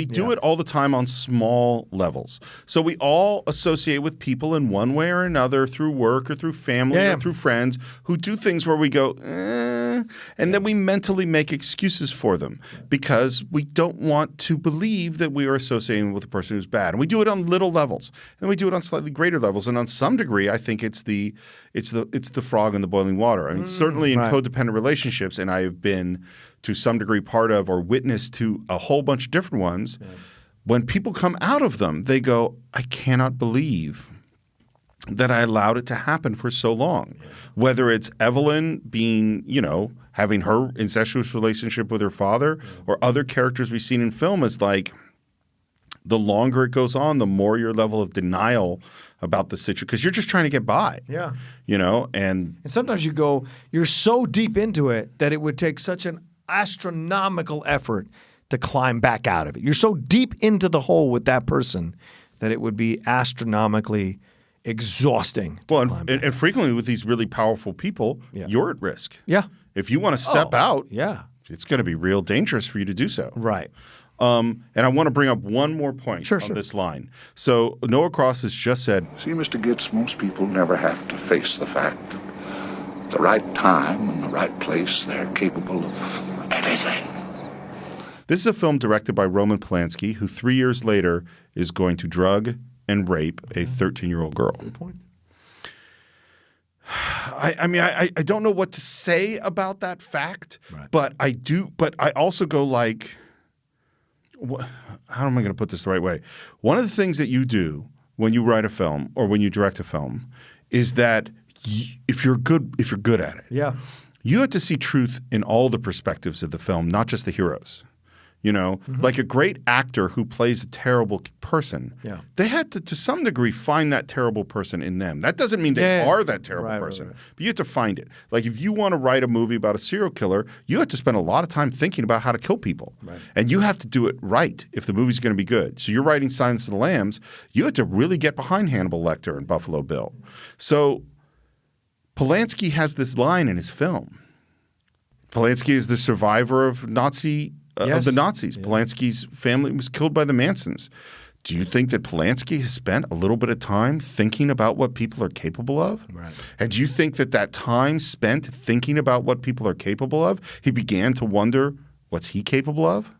do it all the time on small levels. So we all associate with people in one way or another through work or through family or through friends who do things where we go, and then we mentally make excuses for them because we don't want to believe that we are associating with a person who's bad. And we do it on little levels, and we do it on slightly greater levels. And on some degree, I think it's the frog in the boiling water. I mean, certainly in codependent relationships, and I have been to some degree part of or witness to a whole bunch of different ones, when people come out of them, they go, I cannot believe that I allowed it to happen for so long. Whether it's Evelyn being, you know, having her incestuous relationship with her father or other characters we've seen in film, is like the longer it goes on, the more your level of denial about the situation, because you're just trying to get by. Yeah. You know, and sometimes you're so deep into it that it would take such an astronomical effort to climb back out of it. You're so deep into the hole with that person that it would be astronomically exhausting. Well, and frequently with these really powerful people, you're at risk. Yeah. If you want to step out, yeah, it's going to be real dangerous for you to do so. Right. And I want to bring up one more point on this line. So Noah Cross has just said, see, Mr. Gittes, most people never have to face the fact that at the right time and the right place, they're capable of anything. This is a film directed by Roman Polanski, who 3 years later is going to drug and rape a 13-year-old girl. Good point. I mean, I don't know what to say about that fact, but I do. But I also go like, how am I going to put this the right way? One of the things that you do when you write a film or when you direct a film is that if you're good at it, you have to see truth in all the perspectives of the film, not just the heroes. You know, like a great actor who plays a terrible person, they had to some degree, find that terrible person in them. That doesn't mean they are that terrible person, but you have to find it. Like if you want to write a movie about a serial killer, you have to spend a lot of time thinking about how to kill people. And you have to do it right if the movie's going to be good. So you're writing Silence of the Lambs, you have to really get behind Hannibal Lecter and Buffalo Bill. So Polanski has this line in his film. Polanski is the survivor of the Nazis. Polanski's family was killed by the Mansons. Do you think that Polanski has spent a little bit of time thinking about what people are capable of? Right. And do you think that time spent thinking about what people are capable of, he began to wonder, what's he capable of?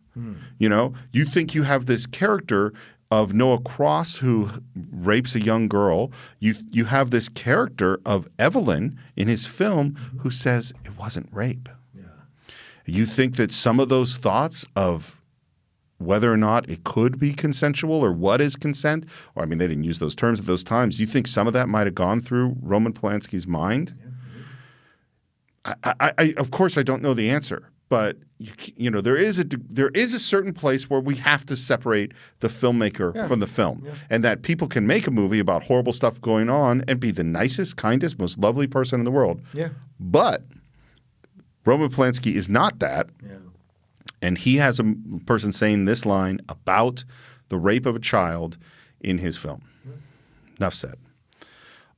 You know, you think you have this character of Noah Cross who rapes a young girl. You have this character of Evelyn in his film who says it wasn't rape. You think that some of those thoughts of whether or not it could be consensual or what is consent, or I mean, they didn't use those terms at those times. Do you think some of that might have gone through Roman Polanski's mind? I of course, I don't know the answer, but you know, there is a certain place where we have to separate the filmmaker from the film, and that people can make a movie about horrible stuff going on and be the nicest, kindest, most lovely person in the world. Yeah. But Roman Polanski is not that. Yeah. And he has a person saying this line about the rape of a child in his film. Enough said.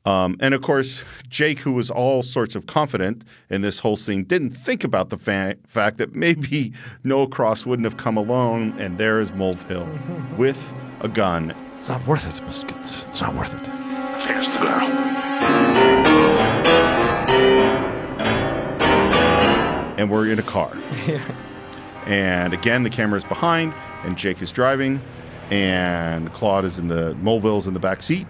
And of course, Jake, who was all sorts of confident in this whole scene, didn't think about the fact that maybe Noah Cross wouldn't have come alone, and there is Mulvihill with a gun. It's not worth it, Mr. Gittes. It's not worth it. There's the girl. And we're in a car. And again, the camera's behind, and Jake is driving, and Claude is Mulvihill's in the back seat.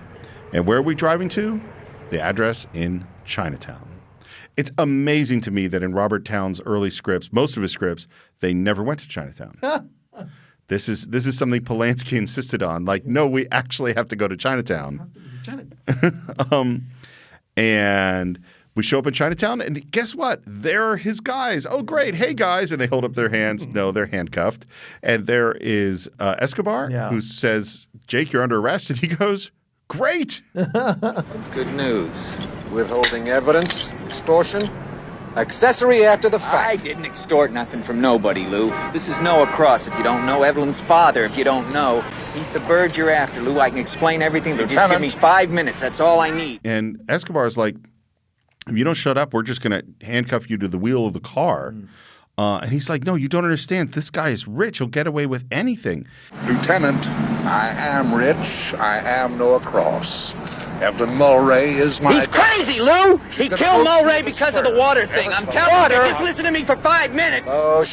And where are we driving to? The address in Chinatown. It's amazing to me that in Robert Towne's early scripts, most of his scripts, they never went to Chinatown. This is something Polanski insisted on. Like, no, we actually have to go to Chinatown. And we show up in Chinatown, and guess what? There are his guys. Oh, great. Hey, guys. And they hold up their hands. No, they're handcuffed. And there is Escobar, who says, Jake, you're under arrest. And he goes, great. Good news. Withholding evidence, extortion, accessory after the fact. I didn't extort nothing from nobody, Lou. This is Noah Cross, if you don't know. Evelyn's father, if you don't know. He's the bird you're after, Lou. I can explain everything, but just give me 5 minutes. That's all I need. And Escobar's like, if you don't shut up, we're just going to handcuff you to the wheel of the car. And he's like, no, you don't understand. This guy is rich. He'll get away with anything. Lieutenant, I am rich. I am Noah Cross. Evelyn Mulray is my... He's crazy, Lou! He killed Mulray because of the water thing. I'm telling you, just listen to me for 5 minutes. Oh,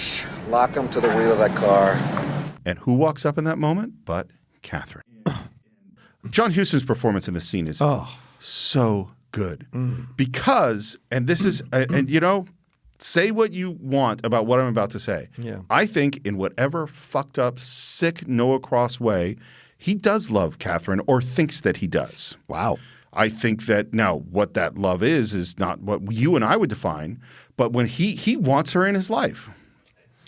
lock him to the wheel of that car. And who walks up in that moment but Catherine? John Huston's performance in the scene is so good. Because, and this is, and you know, say what you want about what I'm about to say. Yeah. I think in whatever fucked up, sick Noah Cross way, he does love Catherine or thinks that he does. Wow. I think that now what that love is not what you and I would define, but when he wants her in his life.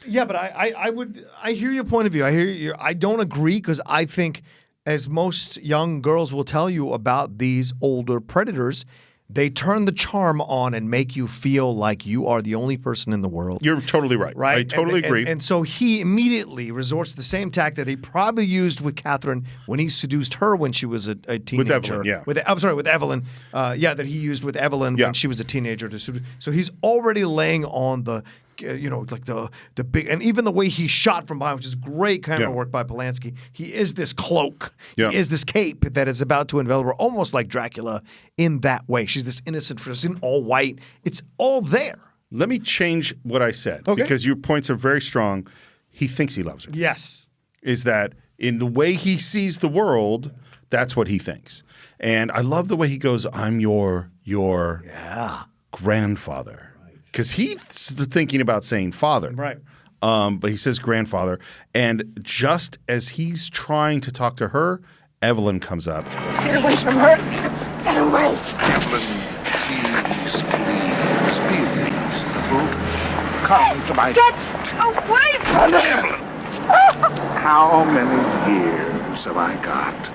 Yeah, but I hear your point of view. I don't agree because I think, as most young girls will tell you about these older predators, they turn the charm on and make you feel like you are the only person in the world. You're totally right. Right? I totally agree. And so he immediately resorts to the same tact that he probably used with Catherine when he seduced her when she was a teenager. With Evelyn, yeah. With Evelyn. That he used with Evelyn when she was a teenager. So he's already laying on the... like the big, and even the way he shot from behind, which is great camera work by Polanski. He is this cloak. He is this cape that is about to envelop her, almost like Dracula in that way. She's this innocent person, all white. It's all there. Let me change what I said because your points are very strong. He thinks he loves her. Yes. Is that in the way he sees the world, that's what he thinks. And I love the way he goes, I'm your grandfather. Because he's thinking about saying father. Right. But he says grandfather. And just as he's trying to talk to her, Evelyn comes up. Get away from her. Get away. Evelyn, please. Come to my... Get away from her. Evelyn. How many years have I got?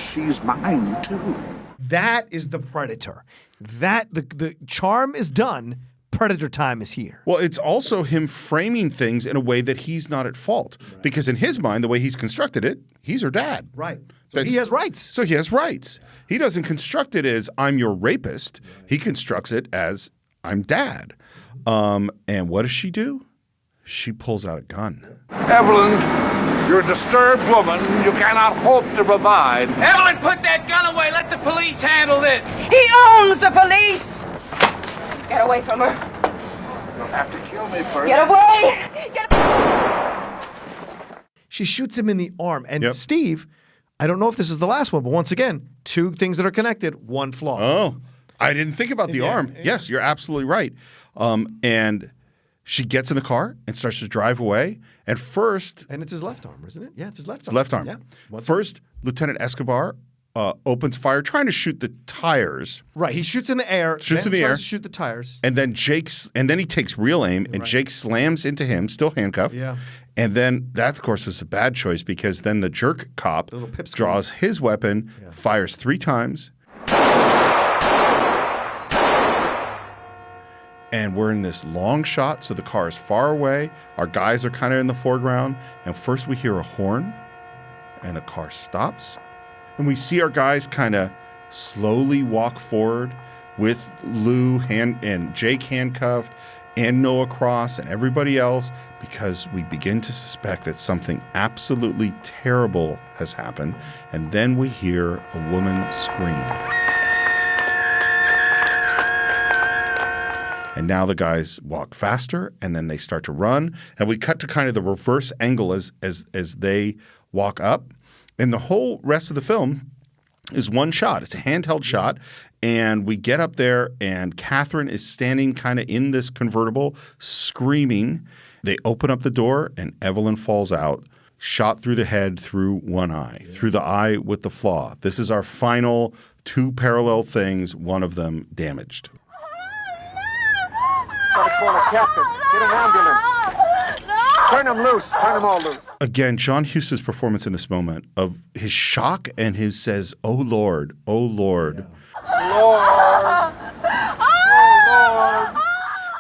She's mine, too. That is the predator. The charm is done. Predator time is here. Well, it's also him framing things in a way that he's not at fault. Right. Because in his mind, the way he's constructed it, he's her dad. Right. So he has rights. So he has rights. He doesn't construct it as I'm your rapist. He constructs it as I'm dad. And what does she do? She pulls out a gun. Evelyn, you're a disturbed woman. You cannot hope to provide. Evelyn, put that gun away. Let the police handle this. He owns the police. Get away from her. You'll have to kill me first. Get away! She shoots him in the arm. And Steve, I don't know if this is the last one, but once again, two things that are connected, one flaw. Oh, I didn't think about the arm. Yes, you're absolutely right. And she gets in the car and starts to drive away. And first, And it's his left arm, isn't it? Yeah, it's his left arm. left arm. Yeah. First, Lieutenant Escobar opens fire, trying to shoot the tires. Right. He shoots in the air. Shoots in the tries air. to shoot the tires. And then he takes real aim, and Jake slams into him, still handcuffed. Yeah. And then that, of course, was a bad choice because then the jerk cop draws his weapon, fires 3 times. And we're in this long shot, so the car is far away. Our guys are kind of in the foreground. And first we hear a horn, and the car stops. And we see our guys kind of slowly walk forward with Lou and Jake handcuffed and Noah Cross and everybody else, because we begin to suspect that something absolutely terrible has happened. And then we hear a woman scream. And now the guys walk faster, and then they start to run. And we cut to kind of the reverse angle as they walk up. And the whole rest of the film is one shot. It's a handheld shot. And we get up there, and Catherine is standing kind of in this convertible, screaming. They open up the door, and Evelyn falls out, shot through the head, through one eye, through the eye with the flaw. This is our final 2 parallel things, one of them damaged. Gotta call a captain. Get an ambulance. Turn them loose. Turn them all loose. Again, John Huston's performance in this moment of his shock and his says, "Oh Lord, oh Lord." Lord. Oh, Lord.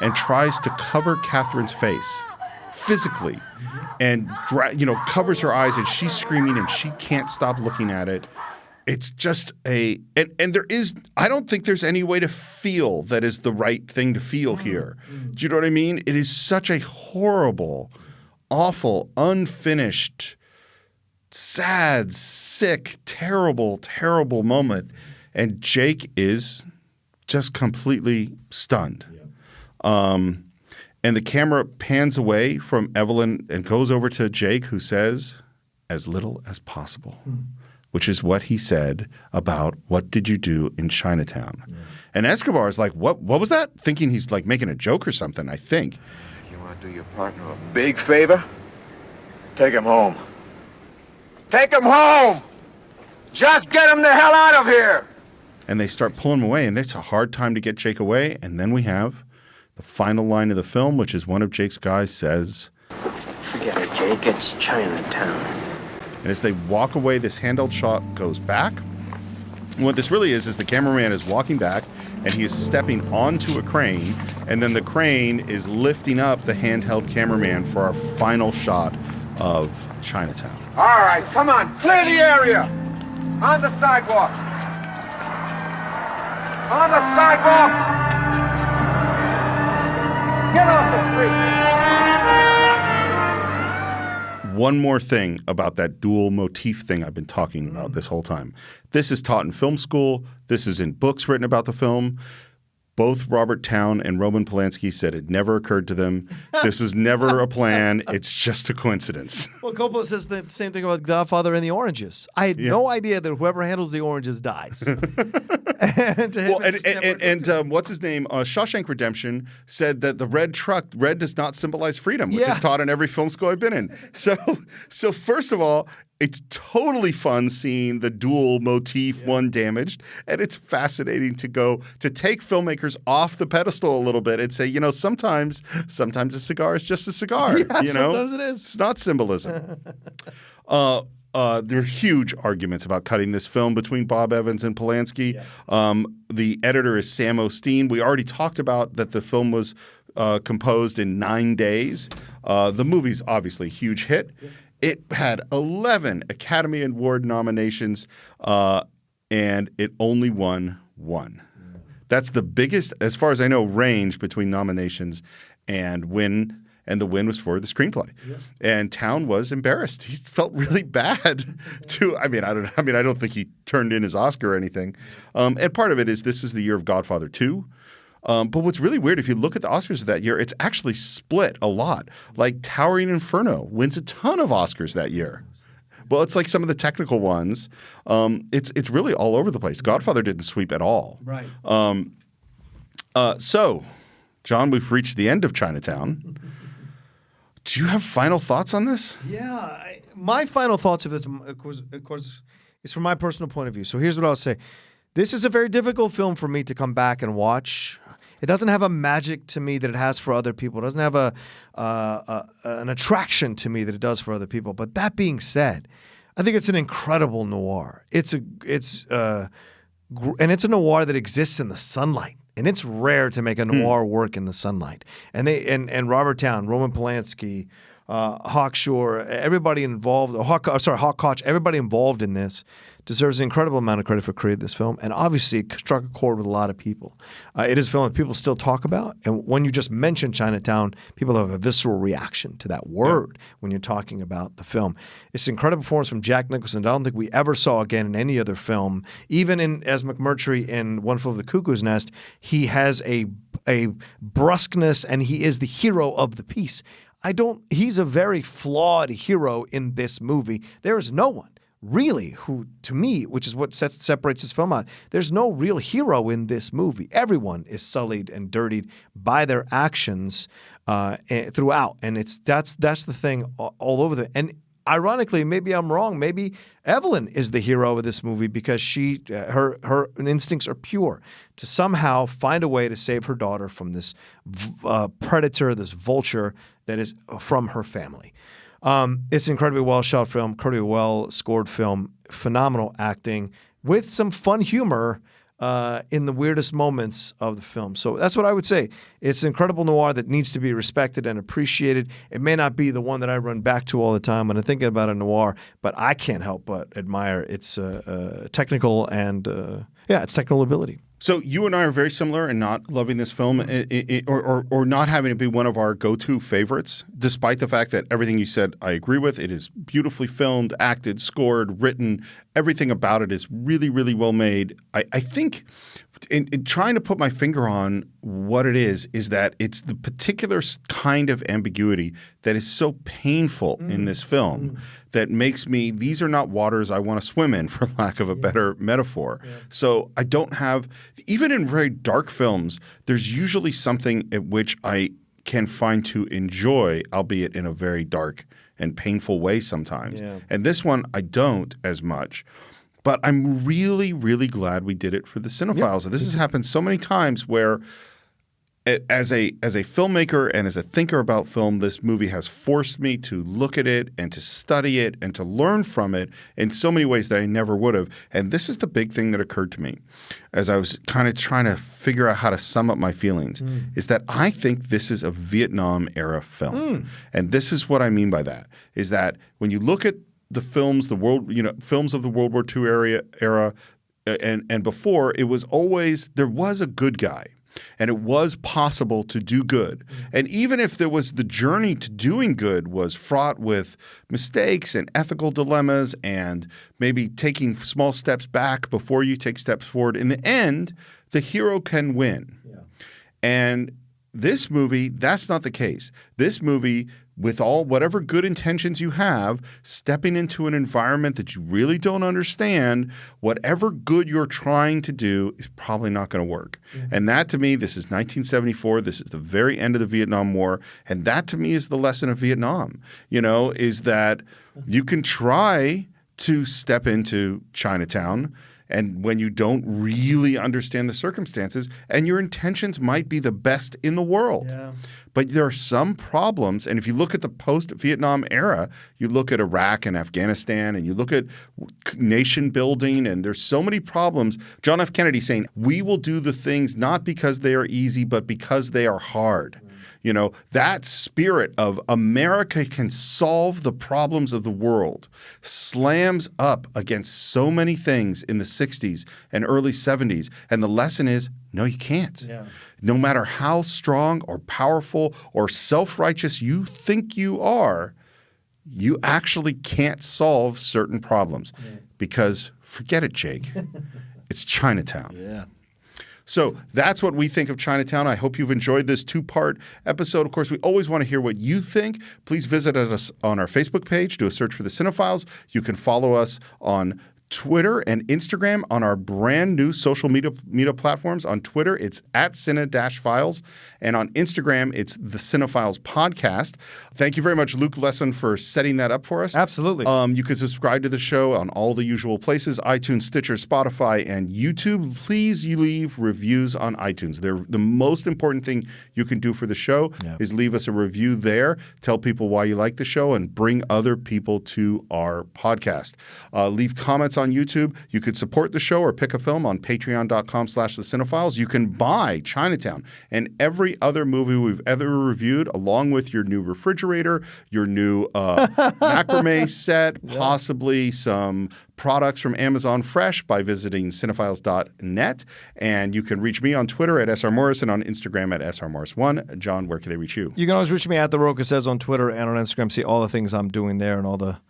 And tries to cover Catherine's face physically and covers her eyes, and she's screaming and she can't stop looking at it. It's just and there is, I don't think there's any way to feel that is the right thing to feel here. Do you know what I mean? It is such a horrible, awful, unfinished, sad, sick, terrible, terrible moment. And Jake is just completely stunned. And the camera pans away from Evelyn and goes over to Jake, who says, "As little as possible." Which is what he said about what did you do in Chinatown. Yeah. And Escobar is like, what was that? Thinking he's like making a joke or something, I think. You want to do your partner a big favor? Take him home. Take him home! Just get him the hell out of here! And they start pulling him away, and it's a hard time to get Jake away. And then we have the final line of the film, which is one of Jake's guys says, "Forget it, Jake. It's Chinatown." And as they walk away, this handheld shot goes back. And what this really is the cameraman is walking back, and he is stepping onto a crane, and then the crane is lifting up the handheld cameraman for our final shot of Chinatown. All right, come on, clear the area. On the sidewalk. On the sidewalk. Get off the street. One more thing about that dual motif thing I've been talking about this whole time. This is taught in film school. This is in books written about the film. Both Robert Towne and Roman Polanski said it never occurred to them. This was never a plan. It's just a coincidence. Well, Coppola says the same thing about Godfather and the oranges. I had no idea that whoever handles the oranges dies. What's his name? Shawshank Redemption said that the red does not symbolize freedom, which is taught in every film school I've been in. So first of all, it's totally fun seeing the dual motif, one damaged, and it's fascinating to take filmmakers off the pedestal a little bit and say, sometimes a cigar is just a cigar. Yeah, sometimes it is. It's not symbolism. There are huge arguments about cutting this film between Bob Evans and Polanski. Yeah. The editor is Sam Osteen. We already talked about that the film was composed in 9 days. The movie's obviously a huge hit. Yeah. It had 11 Academy Award nominations, and it only won 1. Yeah. That's the biggest, as far as I know, range between nominations and win. And the win was for the screenplay. Yeah. And Towne was embarrassed. He felt really bad I don't think he turned in his Oscar or anything. And part of it is this was the year of Godfather 2. But what's really weird, if you look at the Oscars of that year, it's actually split a lot. Like Towering Inferno wins a ton of Oscars that year. Well, it's like some of the technical ones. It's really all over the place. Godfather didn't sweep at all. Right. So John, we've reached the end of Chinatown. Do you have final thoughts on this? Yeah, my final thoughts of this, of course, is from my personal point of view. So here's what I'll say. This is a very difficult film for me to come back and watch. It doesn't have a magic to me that it has for other people. It doesn't have an attraction to me that it does for other people. But that being said, I think it's an incredible noir. It's a noir that exists in the sunlight. And it's rare to make a noir work in the sunlight. And Robert Towne, Roman Polanski, Hawk Shore, everybody involved, Hawk Koch, everybody involved in this deserves an incredible amount of credit for creating this film. And obviously, it struck a chord with a lot of people. It is a film that people still talk about. And when you just mention Chinatown, people have a visceral reaction to that word when you're talking about the film. It's an incredible performance from Jack Nicholson. I don't think we ever saw again in any other film. Even as McMurtry in One Flew Over the Cuckoo's Nest, he has a brusqueness, and he is the hero of the piece. He's a very flawed hero in this movie. There is no one really who, to me, which is what separates this film out, there's no real hero in this movie. Everyone is sullied and dirtied by their actions throughout. And that's the thing all over and ironically, maybe I'm wrong. Maybe Evelyn is the hero of this movie because her instincts are pure to somehow find a way to save her daughter from this predator, this vulture that is from her family. It's an incredibly well shot film, incredibly well scored film, phenomenal acting with some fun humor in the weirdest moments of the film. So that's what I would say. It's an incredible noir that needs to be respected and appreciated. It may not be the one that I run back to all the time when I'm thinking about a noir, but I can't help but admire its technical and its technical ability. So you and I are very similar in not loving this film or not having it be one of our go-to favorites, despite the fact that everything you said I agree with. It is beautifully filmed, acted, scored, written. Everything about it is really, really well made. I think in trying to put my finger on what it is that it's the particular kind of ambiguity that is so painful in this film that makes me, these are not waters I want to swim in, for lack of a better metaphor. Yeah. So I don't have, even in very dark films, there's usually something at which I can find to enjoy, albeit in a very dark and painful way sometimes. Yeah. And this one, I don't as much. But I'm really, really glad we did it for the Cine-Files. Yep. This has happened so many times where as a filmmaker and as a thinker about film, this movie has forced me to look at it and to study it and to learn from it in so many ways that I never would have. And this is the big thing that occurred to me as I was kind of trying to figure out how to sum up my feelings is that I think this is a Vietnam era film. And this is what I mean by that, is that when you look at the films, films of the World War II era and before, it was always, there was a good guy. And it was possible to do good. And even if there was the journey to doing good was fraught with mistakes and ethical dilemmas and maybe taking small steps back before you take steps forward, in the end, the hero can win. Yeah. And this movie, that's not the case. This movie, with whatever good intentions you have, stepping into an environment that you really don't understand, whatever good you're trying to do is probably not going to work. Mm-hmm. And that to me, this is 1974. This is the very end of the Vietnam War. And that to me is the lesson of Vietnam, is that you can try to step into Chinatown and when you don't really understand the circumstances, and your intentions might be the best in the world. Yeah. But there are some problems, and if you look at the post-Vietnam era, you look at Iraq and Afghanistan, and you look at nation building, and there's so many problems. John F. Kennedy saying, we will do the things not because they are easy, but because they are hard. That spirit of America can solve the problems of the world slams up against so many things in the 60s and early 70s. And the lesson is, no, you can't. Yeah. No matter how strong or powerful or self-righteous you think you are, you actually can't solve certain problems because, forget it, Jake, it's Chinatown. Yeah. So that's what we think of Chinatown. I hope you've enjoyed this two-part episode. Of course, we always want to hear what you think. Please visit us on our Facebook page. Do a search for the Cine-Files. You can follow us on Twitter and Instagram on our brand new social media platforms. On Twitter, it's at Cine-Files, and on Instagram, it's the Cine-Files Podcast. Thank you very much, Luke Lesson, for setting that up for us. Absolutely. You can subscribe to the show on all the usual places: iTunes, Stitcher, Spotify, and YouTube. Please leave reviews on iTunes. They're the most important thing you can do for the show is leave us a review there. Tell people why you like the show and bring other people to our podcast. Leave comments on YouTube. You could support the show or pick a film on patreon.com/thecine-files. You can buy Chinatown and every other movie we've ever reviewed, along with your new refrigerator, your new macrame set, possibly some products from Amazon Fresh by visiting cinephiles.net. And you can reach me on Twitter at SRMorris and on Instagram at SRMorris1. John, where can they reach you? You can always reach me at The Roca Says on Twitter and on Instagram. See all the things I'm doing there and all the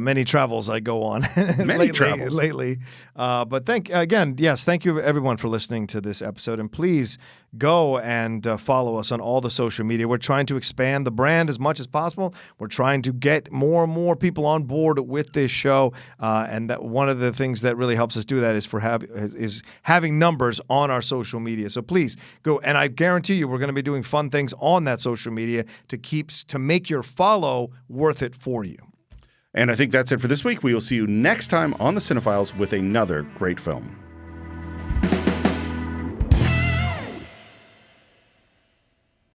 many travels I go on lately. But thank you everyone for listening to this episode. And please go and follow us on all the social media. We're trying to expand the brand as much as possible. We're trying to get more and more people on board with this show. And that one of the things that really helps us do that is having numbers on our social media. So please go. And I guarantee you we're going to be doing fun things on that social media to make your follow worth it for you. And I think that's it for this week. We will see you next time on the Cine-Files with another great film.